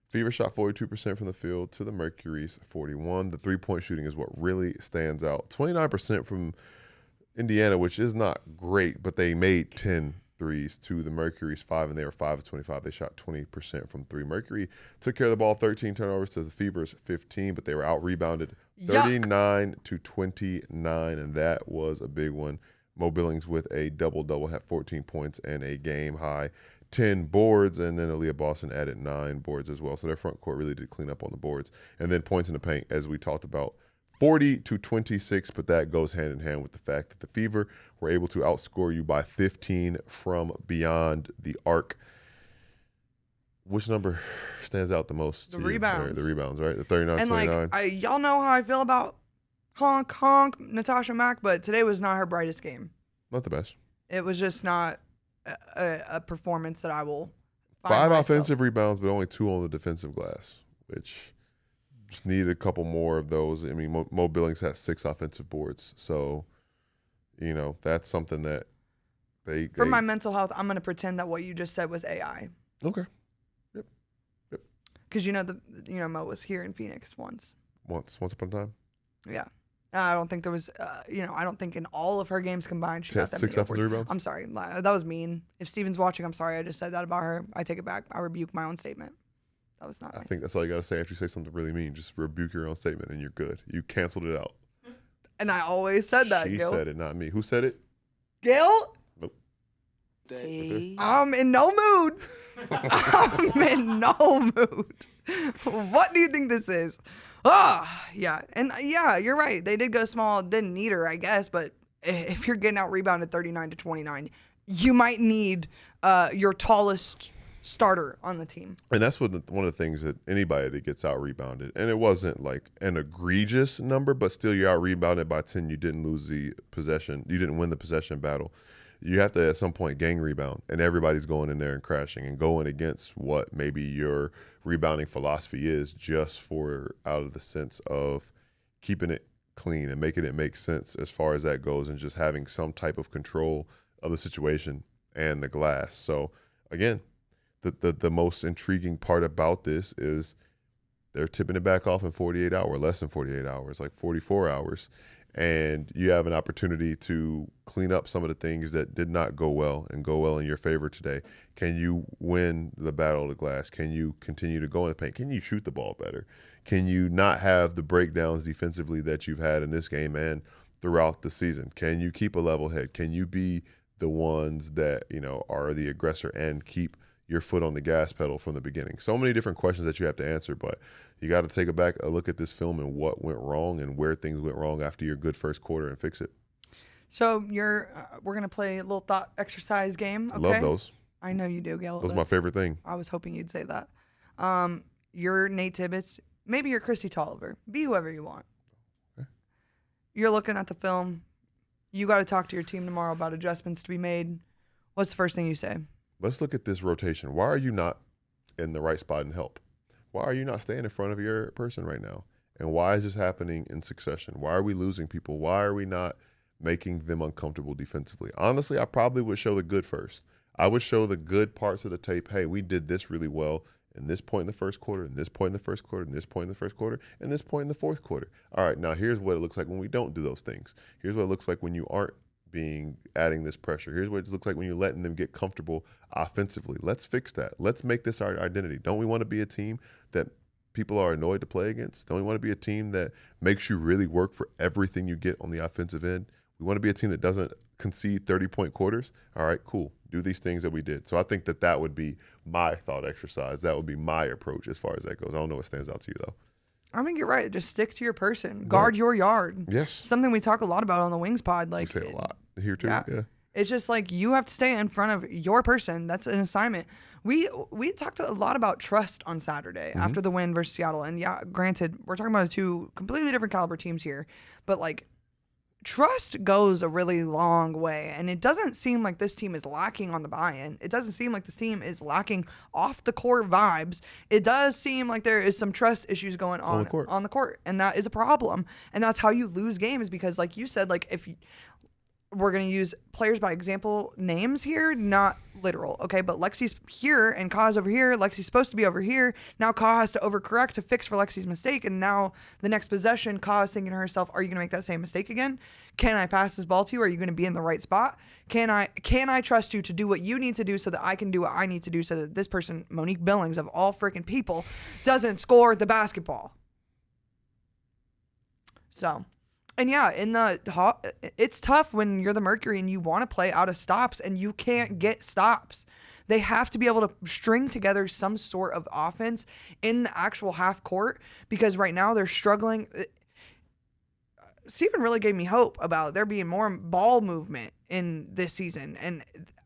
Fever shot 42% from the field to the Mercury's 41. The three-point shooting is what really stands out. 29% from Indiana, which is not great, but they made 10 threes to the Mercury's 5, and they were 5 of 25. They shot 20% from 3. Mercury took care of the ball, 13 turnovers to the Fever's 15, but they were out-rebounded 39-29, and that was a big one. Mo Billings with a double-double, had 14 points and a game-high 10 boards, and then Aaliyah Boston added 9 boards as well. So their front court really did clean up on the boards. And then points in the paint, as we talked about, 40-26, but that goes hand in hand with the fact that the Fever were able to outscore you by 15 from beyond the arc. Which number stands out the most? The rebounds. The rebounds, right? The 39-29. And y'all know how I feel about honk Natasha Mack, but today was not her brightest game. Not the best. It was just not a performance that I will find 5 myself. offensive rebounds, but only 2 on the defensive glass, which just needed a couple more of those. I mean, Mo Billings has 6 offensive boards, so that's something that for my mental health, I'm going to pretend that what you just said was AI. Okay. Yep. Because Mo was here in Phoenix once upon a time. Yeah. I don't think there was, I don't think in all of her games combined she got that 6 offensive rebounds. I'm sorry. That was mean. If Steven's watching, I'm sorry. I just said that about her. I take it back. I rebuke my own statement. That was not nice. I think that's all you got to say after you say something really mean. Just rebuke your own statement and you're good. You canceled it out. And I always said that, She Gil. said it, not me. Who said it? Gil? Nope. I'm in no mood. I'm in no mood. What do you think this is? Yeah. And yeah, you're right. They did go small. Didn't need her, I guess. But if you're getting out rebounded 39-29, you might need your tallest starter on the team. And that's one of the things that anybody that gets out rebounded, and it wasn't like an egregious number, but still you're out rebounded by 10. You didn't lose the possession. You didn't win the possession battle. You have to at some point gang rebound, and everybody's going in there and crashing and going against what maybe your rebounding philosophy is, just for out of the sense of keeping it clean and making it make sense as far as that goes, and just having some type of control of the situation and the glass. So again, the most intriguing part about this is they're tipping it back off in 48 hours, less than 48 hours, like 44 hours. And you have an opportunity to clean up some of the things that did not go well and go well in your favor today. Can you win the battle of the glass? Can you continue to go in the paint? Can you shoot the ball better? Can you not have the breakdowns defensively that you've had in this game and throughout the season? Can you keep a level head? Can you be the ones that, are the aggressor and keep your foot on the gas pedal from the beginning? So many different questions that you have to answer, but you got to take a look at this film and what went wrong and where things went wrong after your good first quarter and fix it. So we're going to play a little thought exercise game. Okay? Love those. I know you do, Gail. Those are my favorite thing. I was hoping you'd say that. You're Nate Tibbetts. Maybe you're Christy Tolliver. Be whoever you want. Okay. You're looking at the film. You got to talk to your team tomorrow about adjustments to be made. What's the first thing you say? Let's look at this rotation. Why are you not in the right spot and help? Why are you not staying in front of your person right now? And why is this happening in succession? Why are we losing people? Why are we not making them uncomfortable defensively? Honestly, I probably would show the good first. I would show the good parts of the tape. Hey, we did this really well in this point in the first quarter, and this point in the first quarter, and this point in the first quarter, and this point in the fourth quarter. All right, now here's what it looks like when we don't do those things. Here's what it looks like when you aren't adding this pressure. Here's what it looks like when you're letting them get comfortable offensively. Let's fix that. Let's make this our identity. Don't we want to be a team that people are annoyed to play against? Don't we want to be a team that makes you really work for everything you get on the offensive end? We want to be a team that doesn't concede 30-point quarters. All right, cool. Do these things that we did. So I think that would be my thought exercise. That would be my approach as far as that goes. I don't know what stands out to you, though. I think you're right. Just stick to your person. Guard your yard. Yes. Something we talk a lot about on the Wings Pod. We say a lot here too. Yeah. It's just like you have to stay in front of your person. That's an assignment. We talked a lot about trust on Saturday after the win versus Seattle. And yeah, granted, we're talking about two completely different caliber teams here. But like, trust goes a really long way, and it doesn't seem like this team is lacking on the buy-in. It doesn't seem like this team is lacking off the court vibes. It does seem like there is some trust issues going on the court, and that is a problem. And that's how you lose games, because like you said, like if we're going to use players by example names here, not literal, okay? But Lexi's here and Kah's over here. Lexi's supposed to be over here. Now Kah has to overcorrect to fix for Lexi's mistake, and now the next possession, Kah is thinking to herself, are you going to make that same mistake again? Can I pass this ball to you? Are you going to be in the right spot? Can I trust you to do what you need to do so that I can do what I need to do so that this person, Monique Billings of all freaking people, doesn't score the basketball? So... And yeah, it's tough when you're the Mercury and you want to play out of stops and you can't get stops. They have to be able to string together some sort of offense in the actual half court, because right now they're struggling. Stephen really gave me hope about there being more ball movement in this season. And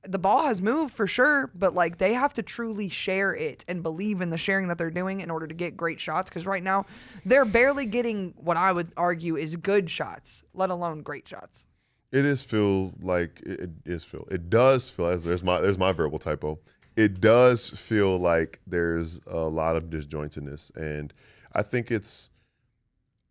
the ball has moved for sure, but like they have to truly share it and believe in the sharing that they're doing in order to get great shots. Because right now they're barely getting what I would argue is good shots, let alone great shots. It does feel, as there's my verbal typo. It does feel like there's a lot of disjointedness, and I think it's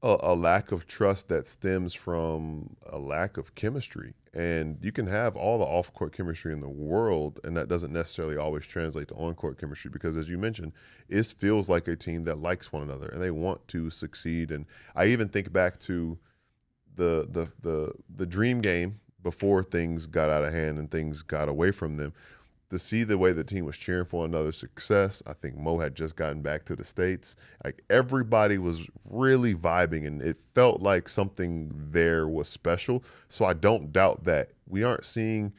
a lack of trust that stems from a lack of chemistry. And you can have all the off-court chemistry in the world, and that doesn't necessarily always translate to on-court chemistry, because as you mentioned, it feels like a team that likes one another and they want to succeed. And I even think back to the dream game before things got out of hand and things got away from them. To see the way the team was cheering for another's success. I think Mo had just gotten back to the States. Like, everybody was really vibing, and it felt like something there was special. So I don't doubt that we aren't seeing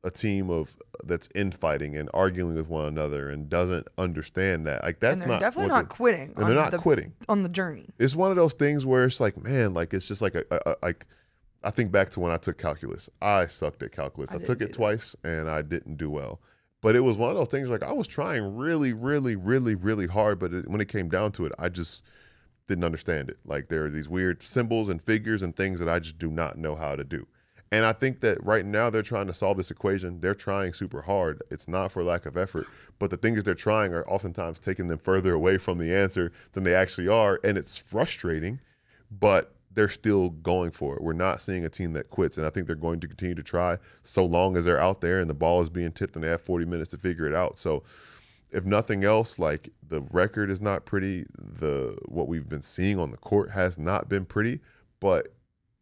a team that's infighting and arguing with one another and doesn't understand that. Like, that's and they're definitely not quitting. And they're not quitting on the journey. It's one of those things where it's like, man, like it's just like I think back to when I took calculus. I sucked at calculus. I took it twice and I didn't do well. But it was one of those things like I was trying really, really, really, really hard, but when it came down to it, I just didn't understand it. Like there are these weird symbols and figures and things that I just do not know how to do. And I think that right now they're trying to solve this equation. They're trying super hard. It's not for lack of effort, but the things they're trying are oftentimes taking them further away from the answer than they actually are, and it's frustrating, but they're still going for it. We're not seeing a team that quits, and I think they're going to continue to try so long as they're out there and the ball is being tipped and they have 40 minutes to figure it out. So if nothing else, like the record is not pretty, what we've been seeing on the court has not been pretty, but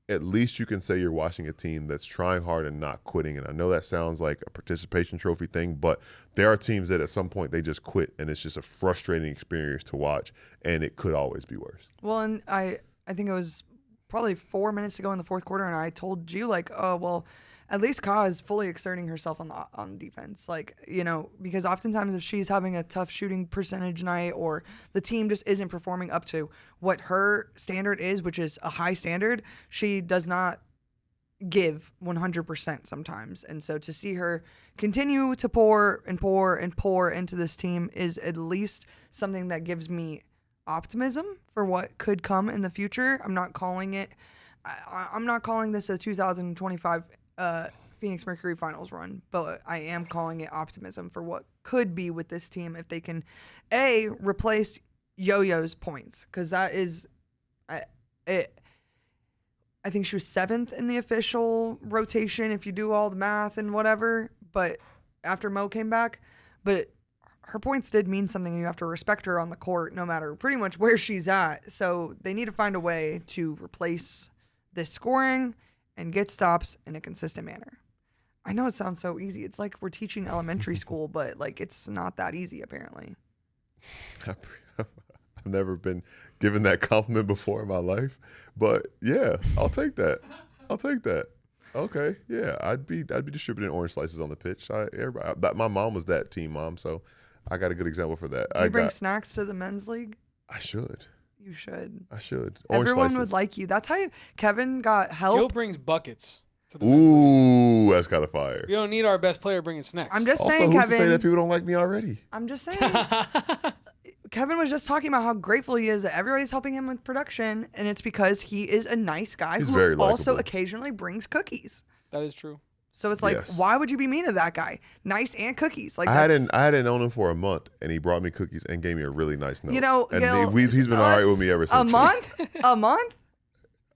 at least you can say you're watching a team that's trying hard and not quitting. And I know that sounds like a participation trophy thing, but there are teams that at some point they just quit, and it's just a frustrating experience to watch, and it could always be worse. Well, and I think it was probably 4 minutes to go in the fourth quarter, and I told you, like, oh, well, at least Ka is fully exerting herself on defense. Like, you know, because oftentimes if she's having a tough shooting percentage night or the team just isn't performing up to what her standard is, which is a high standard, she does not give 100% sometimes. And so to see her continue to pour and pour and pour into this team is at least something that gives me optimism for what could come in the future. I'm not calling this a 2025 Phoenix Mercury finals run, but I am calling it optimism for what could be with this team if they can replace Yo-Yo's points, because that is I think she was 7th in the official rotation if you do all the math and whatever, but after Mo came back, but her points did mean something, and you have to respect her on the court no matter pretty much where she's at. So they need to find a way to replace this scoring and get stops in a consistent manner. I know it sounds so easy. It's like we're teaching elementary school, but like it's not that easy apparently. I've never been given that compliment before in my life, but yeah, I'll take that. Okay, yeah, I'd be distributing orange slices on the pitch. My mom was that team mom, so I got a good example for that. Do you bring snacks to the men's league? I should. You should. I should. Orange Everyone slices would like you. That's how Kevin got help. Joe brings buckets to the men's league. Ooh, that's kind of fire. We don't need our best player bringing snacks. I'm just also, saying, who's Kevin. to say that people don't like me already? I'm just saying. Kevin was just talking about how grateful he is that everybody's helping him with production, and it's because he is a nice guy who also occasionally brings cookies. That is true. So it's like, why would you be mean to that guy? Nice and cookies. Like I hadn't known him for a month, and he brought me cookies and gave me a really nice note. You know, and Gil, he's been all right with me ever since. A month? A month?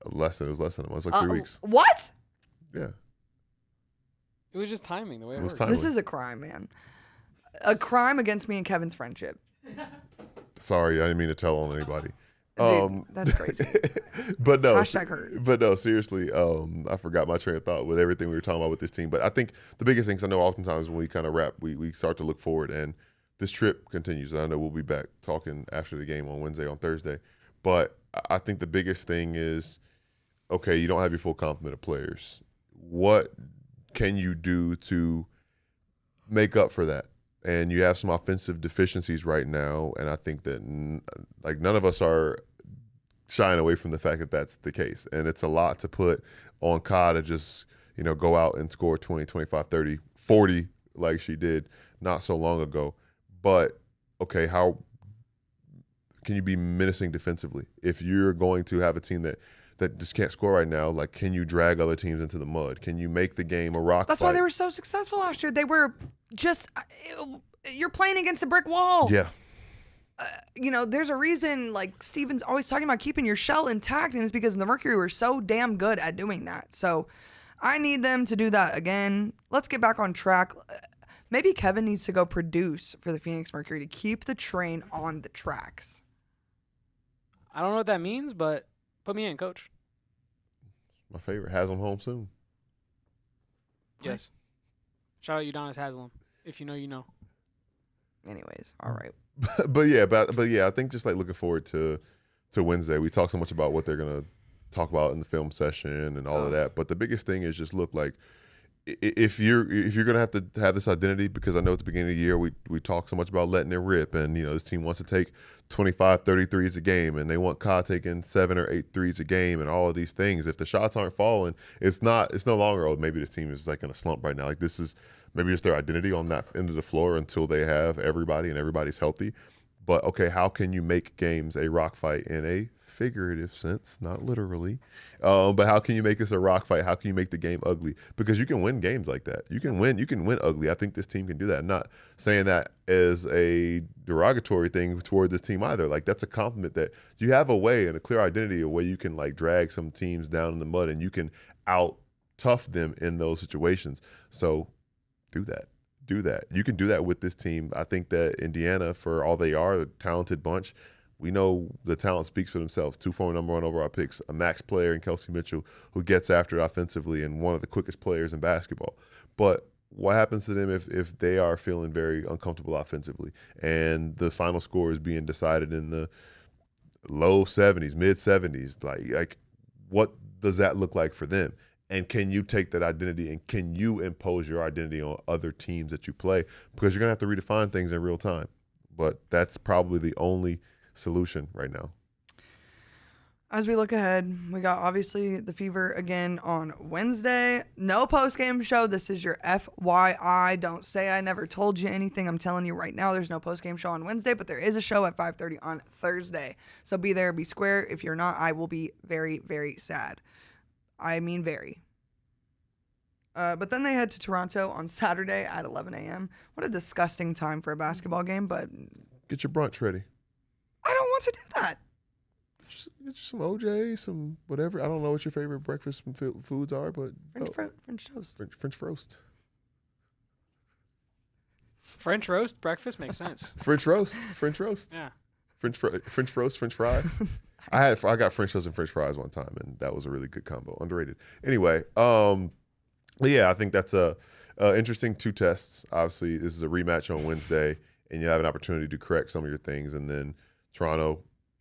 It was less than a month. It was like 3 weeks. What? Yeah. It was just timing the way it worked. This is a crime, man. A crime against me and Kevin's friendship. Sorry, I didn't mean to tell on anybody. Dude, that's crazy. But no, #hurt. But no, seriously, I forgot my train of thought with everything we were talking about with this team. But I think the biggest things, I know oftentimes when we kind of wrap, we start to look forward, and this trip continues. And I know we'll be back talking after the game on Wednesday, on Thursday. But I think the biggest thing is, okay, you don't have your full complement of players. What can you do to make up for that? And you have some offensive deficiencies right now, and I think that none of us are shying away from the fact that that's the case. And it's a lot to put on Ka to just, go out and score 20, 25, 30, 40 like she did not so long ago. But, okay, how can you be menacing defensively? If you're going to have a team that just can't score right now, like, can you drag other teams into the mud? Can you make the game a rock That's fight? why they were so successful last year. They were just, you're playing against a brick wall. Yeah. There's a reason, like, Steven's always talking about keeping your shell intact, and it's because the Mercury were so damn good at doing that. So I need them to do that again. Let's get back on track. Maybe Kevin needs to go produce for the Phoenix Mercury to keep the train on the tracks. I don't know what that means, but put me in, coach. My favorite. Haslam home soon. Yes. Shout out Udonis Haslam. If you know, you know. Anyways, all right. But yeah, I think just like looking forward to Wednesday. We talked so much about what they're gonna talk about in the film session and all of that. But the biggest thing is just look like if you're gonna have to have this identity, because I know at the beginning of the year we talk so much about letting it rip, and this team wants to take 25, 30 threes a game, and they want Ka taking 7 or 8 threes a game, and all of these things. If the shots aren't falling, it's no longer, oh, maybe this team is like in a slump right now. Like, this is maybe just their identity on that end of the floor until they have everybody and everybody's healthy. But okay, how can you make games a rock fight in a figurative sense, not literally, but how can you make this a rock fight? How can you make the game ugly? Because you can win games like that. You can win ugly. I think this team can do that. I'm not saying that as a derogatory thing toward this team either. Like, that's a compliment that you have a way and a clear identity, a way you can like drag some teams down in the mud and you can out tough them in those situations. So do that. You can do that with this team. I think that Indiana, for all they are, a talented bunch, we know the talent speaks for themselves. 2 former number 1 overall picks, a max player in Kelsey Mitchell who gets after it offensively and one of the quickest players in basketball. But what happens to them if they are feeling very uncomfortable offensively and the final score is being decided in the low 70s, mid 70s? Like what does that look like for them? And can you take that identity and can you impose your identity on other teams that you play? Because you're going to have to redefine things in real time. But that's probably the only solution right now. As we look ahead, we got obviously the Fever again on Wednesday. No post-game show. This is your FYI. Don't say I never told you anything. I'm telling you right now, there's no post-game show on Wednesday, but there is a show at 5:30 on Thursday. So be there, be square. If you're not, I will be very, very sad. I mean very. But then they head to Toronto on Saturday at 11 a.m. What a disgusting time for a basketball game, but get your brunch ready. I don't want to do that. Just get you some OJ, some whatever. I don't know what your favorite breakfast foods are, but French toast. French roast. French roast breakfast makes sense. French roast. Yeah. French roast, French fries. I got French toast and French fries one time, and that was a really good combo. Underrated. Anyway, yeah, I think that's a interesting 2 tests. Obviously, this is a rematch on Wednesday, and you have an opportunity to correct some of your things. And then Toronto,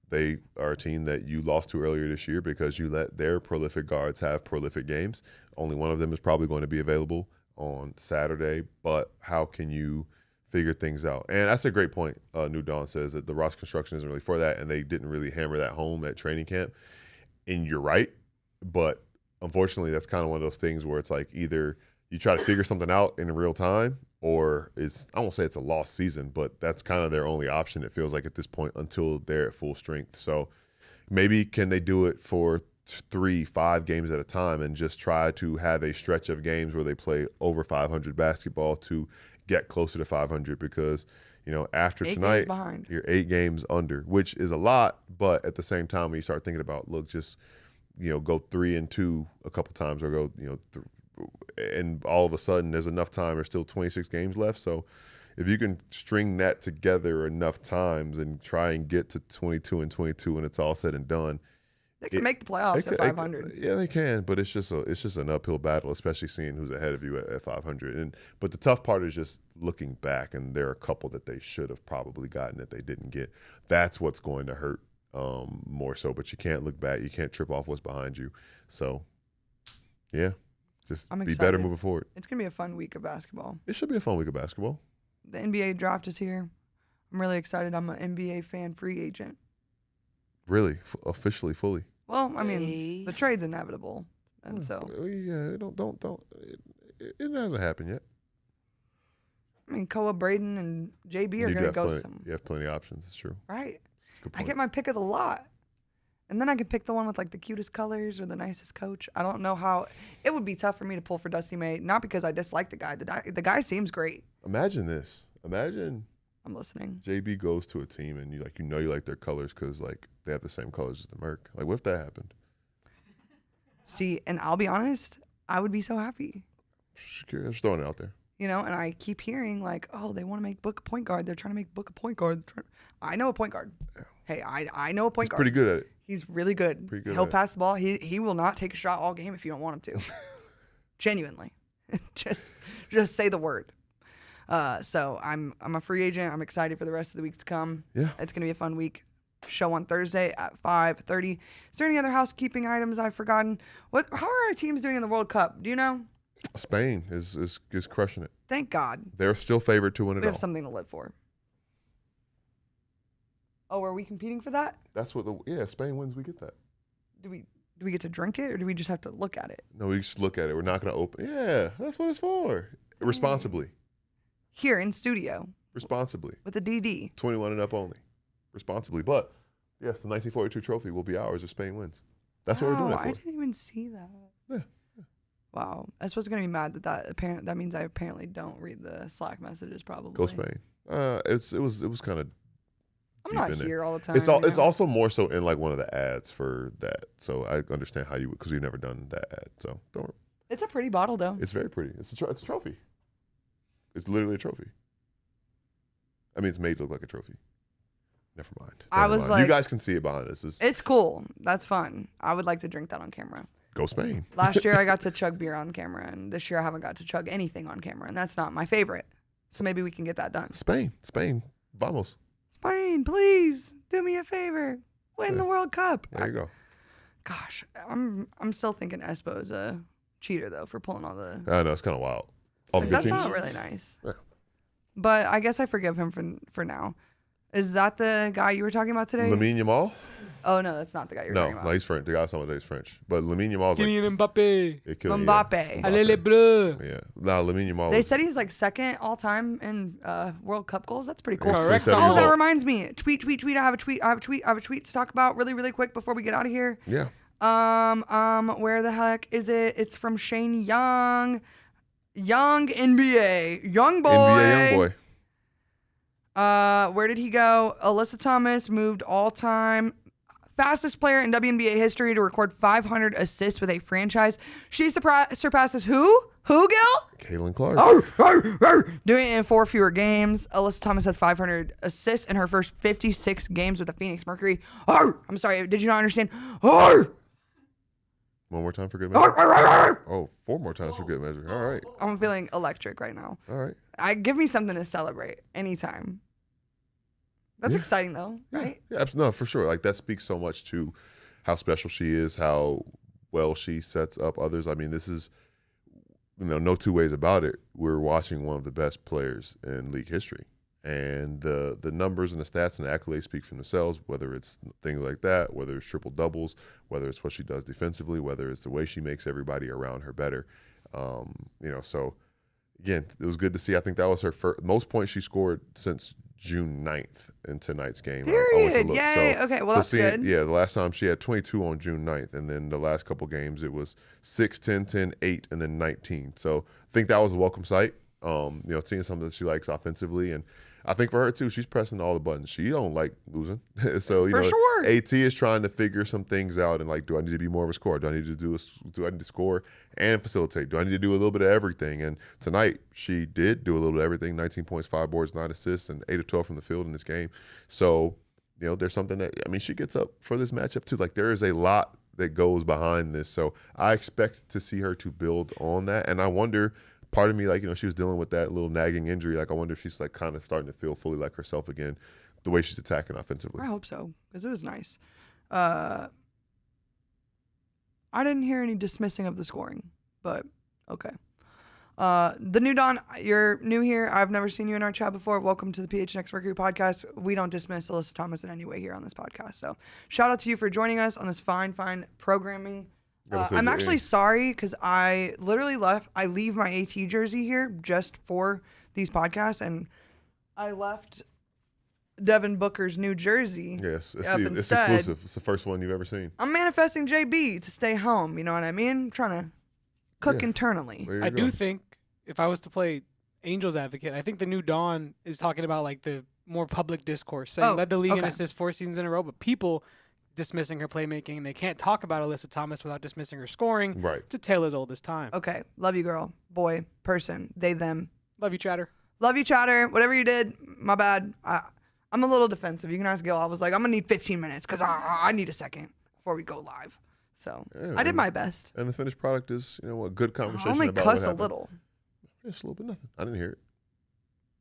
they are a team that you lost to earlier this year because you let their prolific guards have prolific games. Only one of them is probably going to be available on Saturday, but how can you figure things out? And that's a great point. New Dawn says that the roster construction isn't really for that, and they didn't really hammer that home at training camp. And you're right, but unfortunately, that's kind of one of those things where it's like either you try to figure something out in real time, or I won't say it's a lost season, but that's kind of their only option, it feels like, at this point, until they're at full strength. So maybe can they do it for 3-5 games at a time and just try to have a stretch of games where they play over 500 basketball to get closer to 500? Because, after tonight, you're 8 games under, which is a lot, but at the same time, when you start thinking about, look, just go 3-2 a couple times, or go, and all of a sudden there's enough time. There's still 26 games left. So if you can string that together enough times and try and get to 22-22 when it's all said and done, they can make the playoffs at 500. Yeah, they can, but it's just an uphill battle, especially seeing who's ahead of you at 500. But the tough part is just looking back, and there are a couple that they should have probably gotten that they didn't get. That's what's going to hurt more so. But you can't look back. You can't trip off what's behind you. So, yeah. Just be better moving forward. It's going to be a fun week of basketball. It should be a fun week of basketball. The NBA draft is here. I'm really excited. I'm an NBA fan free agent. Really? Officially, fully? Well, I mean, the trade's inevitable. And so. Yeah, it hasn't happened yet. I mean, Koa, Braden, and JB are going to go some. You have plenty of options. It's true. Right. I get my pick of the lot. And then I can pick the one with like the cutest colors or the nicest coach. I don't know how. It would be tough for me to pull for Dusty May, not because I dislike the guy. The guy seems great. Imagine this. Imagine. I'm listening. JB goes to a team and you like their colors because like they have the same colors as the Merc. Like, what if that happened? See, and I'll be honest, I would be so happy. Just throwing it out there. And I keep hearing like, oh, they want to make Book a point guard. They're trying to make Book a point guard. I know a point guard. Yeah. Hey, I know a point guard. He's pretty good at it. He's really good. He'll pass the ball. He will not take a shot all game if you don't want him to. Genuinely. just say the word. So I'm a free agent. I'm excited for the rest of the week to come. Yeah. It's going to be a fun week. Show on Thursday at 5:30. Is there any other housekeeping items I've forgotten? How are our teams doing in the World Cup? Do you know? Spain is crushing it. Thank God. They're still favored to win it all. We have something to live for. Oh, are we competing for that? That's what Spain wins, we get that. Do we get to drink it, or do we just have to look at it? No, we just look at it. We're not going to open. Yeah, that's what it's for. Responsibly. Here in studio. Responsibly. With a DD. 21 and up only. Responsibly. But, yes, the 1942 trophy will be ours if Spain wins. That's what we're doing it for. I didn't even see that. Yeah. Wow. I was going to be mad that means I apparently don't read the Slack messages probably. Go Spain. It was kind of I'm not here all the time. It's also more so in like one of the ads for that. So I understand how you would, because we've never done that ad. So don't worry. It's a pretty bottle though. It's very pretty. It's a trophy. It's literally a trophy. I mean, it's made to look like a trophy. Never mind. Like, you guys can see it behind us. It's cool. That's fun. I would like to drink that on camera. Go Spain. Last year I got to chug beer on camera, and this year I haven't got to chug anything on camera, and that's not my favorite. So maybe we can get that done. Spain. Vamos. Spain, please do me a favor. Win the World Cup. There you go. Gosh, I'm still thinking Espo is a cheater though for pulling all the. I know, it's kind of wild. All the good that's teams. not really nice. Yeah. But I guess I forgive him for now. Is that the guy you were talking about today? Lamine Yamal? Oh no, that's not the guy you're talking about. No, he's French. The guy talking about he's French. But Lamine Yamal is Kylian Mbappe. Mbappe. Allez les bleus. Yeah. Nah, Lamine Yamal. They said he's like second all time in World Cup goals. That's pretty cool. Correct. Oh, that reminds me. Tweet. I have a tweet to talk about really quick before we get out of here. Yeah. Where the heck is it? It's from Shane Young. Young NBA. Young boy. NBA young boy. Where did he go? Alyssa Thomas moved all-time fastest player in WNBA history to record 500 assists with a franchise. She surpasses who? Who, Gil? Caitlin Clark. Doing it in 4 fewer games. Alyssa Thomas has 500 assists in her first 56 games with the Phoenix Mercury. I'm sorry, did you not understand? One more time for good measure. 4 more times for good measure. All right. I'm feeling electric right now. All right. Give me something to celebrate anytime. That's exciting though, right? Yeah, no, for sure. Like that speaks so much to how special she is, how well she sets up others. I mean, this is, no two ways about it. We're watching one of the best players in league history. And the numbers and the stats and the accolades speak for themselves, whether it's things like that, whether it's triple doubles, whether it's what she does defensively, whether it's the way she makes everybody around her better. So again, it was good to see. I think that was her most points she scored since June 9th in tonight's game. Period. Yay. So, okay, well, that's good. Yeah, the last time she had 22 on June 9th, and then the last couple games it was 6, 10, 10, 8, and then 19. So I think that was a welcome sight. Seeing something that she likes offensively, and I think for her too, she's pressing all the buttons. She don't like losing. So for sure. AT is trying to figure some things out, and like, do I need to be more of a scorer? Do I need to score and facilitate? Do I need to do a little bit of everything? And tonight she did do a little bit of everything. 19 points, 5 boards, 9 assists, and 8 of 12 from the field in this game. So there's something that she gets up for this matchup too. Like there is a lot that goes behind this. So I expect to see her to build on that, and I wonder. Part of me, she was dealing with that little nagging injury. Like, I wonder if she's, kind of starting to feel fully like herself again, the way she's attacking offensively. I hope so, because it was nice. I didn't hear any dismissing of the scoring, but okay. The new Dawn, you're new here. I've never seen you in our chat before. Welcome to the PHNX Mercury podcast. We don't dismiss Alyssa Thomas in any way here on this podcast. So, shout out to you for joining us on this fine programming. I'm actually sorry because I literally left. I leave my AT jersey here just for these podcasts, and I left Devin Booker's new jersey. Yes, it's exclusive. It's the first one you've ever seen. I'm manifesting JB to stay home. You know what I mean? I'm trying to cook internally. I do think if I was to play Angels advocate, I think the new Dawn is talking about the more public discourse, saying led the league in assists 4 seasons in a row, but people dismissing her playmaking, and they can't talk about Alyssa Thomas without dismissing her scoring. Right. It's a tale as old as time. Okay. Love you, girl, boy, person, they, them. Love you, chatter. Love you, chatter. Whatever you did, my bad. I'm a little defensive. You can ask Gil. I was like, I'm going to need 15 minutes because I need a second before we go live. So I did my best. And the finished product is, a good conversation. I only about cuss what happened. a little. Just a little bit, nothing. I didn't hear it.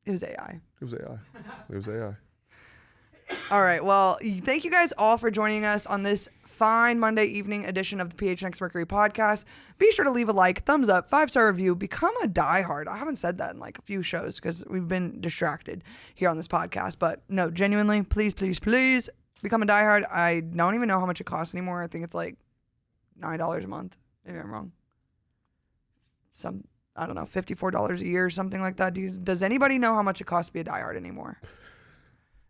It was AI. It was AI. All right. Well, thank you guys all for joining us on this fine Monday evening edition of the PHNX Mercury podcast. Be sure to leave a like, thumbs up, 5-star review, become a diehard. I haven't said that in like a few shows because we've been distracted here on this podcast. But no, genuinely, please, please, please become a diehard. I don't even know how much it costs anymore. I think it's like $9 a month. Maybe I'm wrong. I don't know, $54 a year or something like that. Does anybody know how much it costs to be a diehard anymore?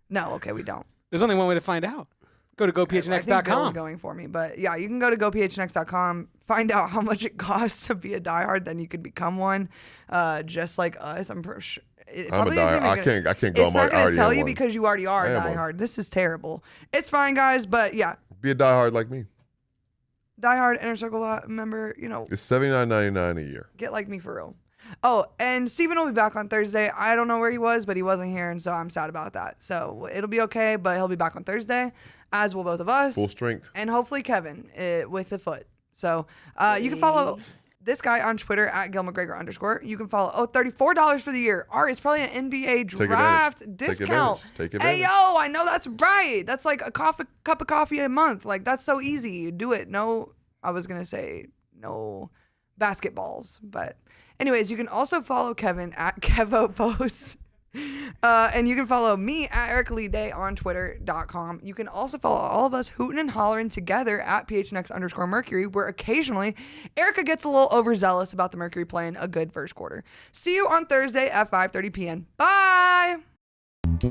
No, okay, we don't. There's only one way to find out. Go to gophnx.com. I think Bill's going for me, but yeah, you can go to gophnx.com, find out how much it costs to be a diehard, then you could become one, just like us. I'm pretty sure. I'm a diehard. I can't go. It's not going to tell you because you already are a diehard. This is terrible. It's fine, guys, but yeah. Be a diehard like me. Diehard Inner Circle member, It's $79.99 a year. Get like me for real. Oh, and Steven will be back on Thursday. I don't know where he was, but he wasn't here, and so I'm sad about that. So it'll be okay, but he'll be back on Thursday, as will both of us. Full strength. And hopefully Kevin with the foot. So you can follow this guy on Twitter at @GilMcGregor_. You can follow $34 for the year. Art is probably an NBA draft discount. Take advantage. Hey yo, I know that's right. That's like a cup of coffee a month. Like that's so easy. Do it. No, I was gonna say no basketballs, but anyways, you can also follow Kevin at KevoPosts. And you can follow me at Erika Gil on Twitter.com. You can also follow all of us hooting and hollering together at PHNX_Mercury, where occasionally Erika gets a little overzealous about the Mercury playing a good first quarter. See you on Thursday at 5:30 p.m. Bye! We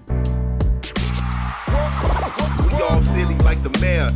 all silly like the mayor.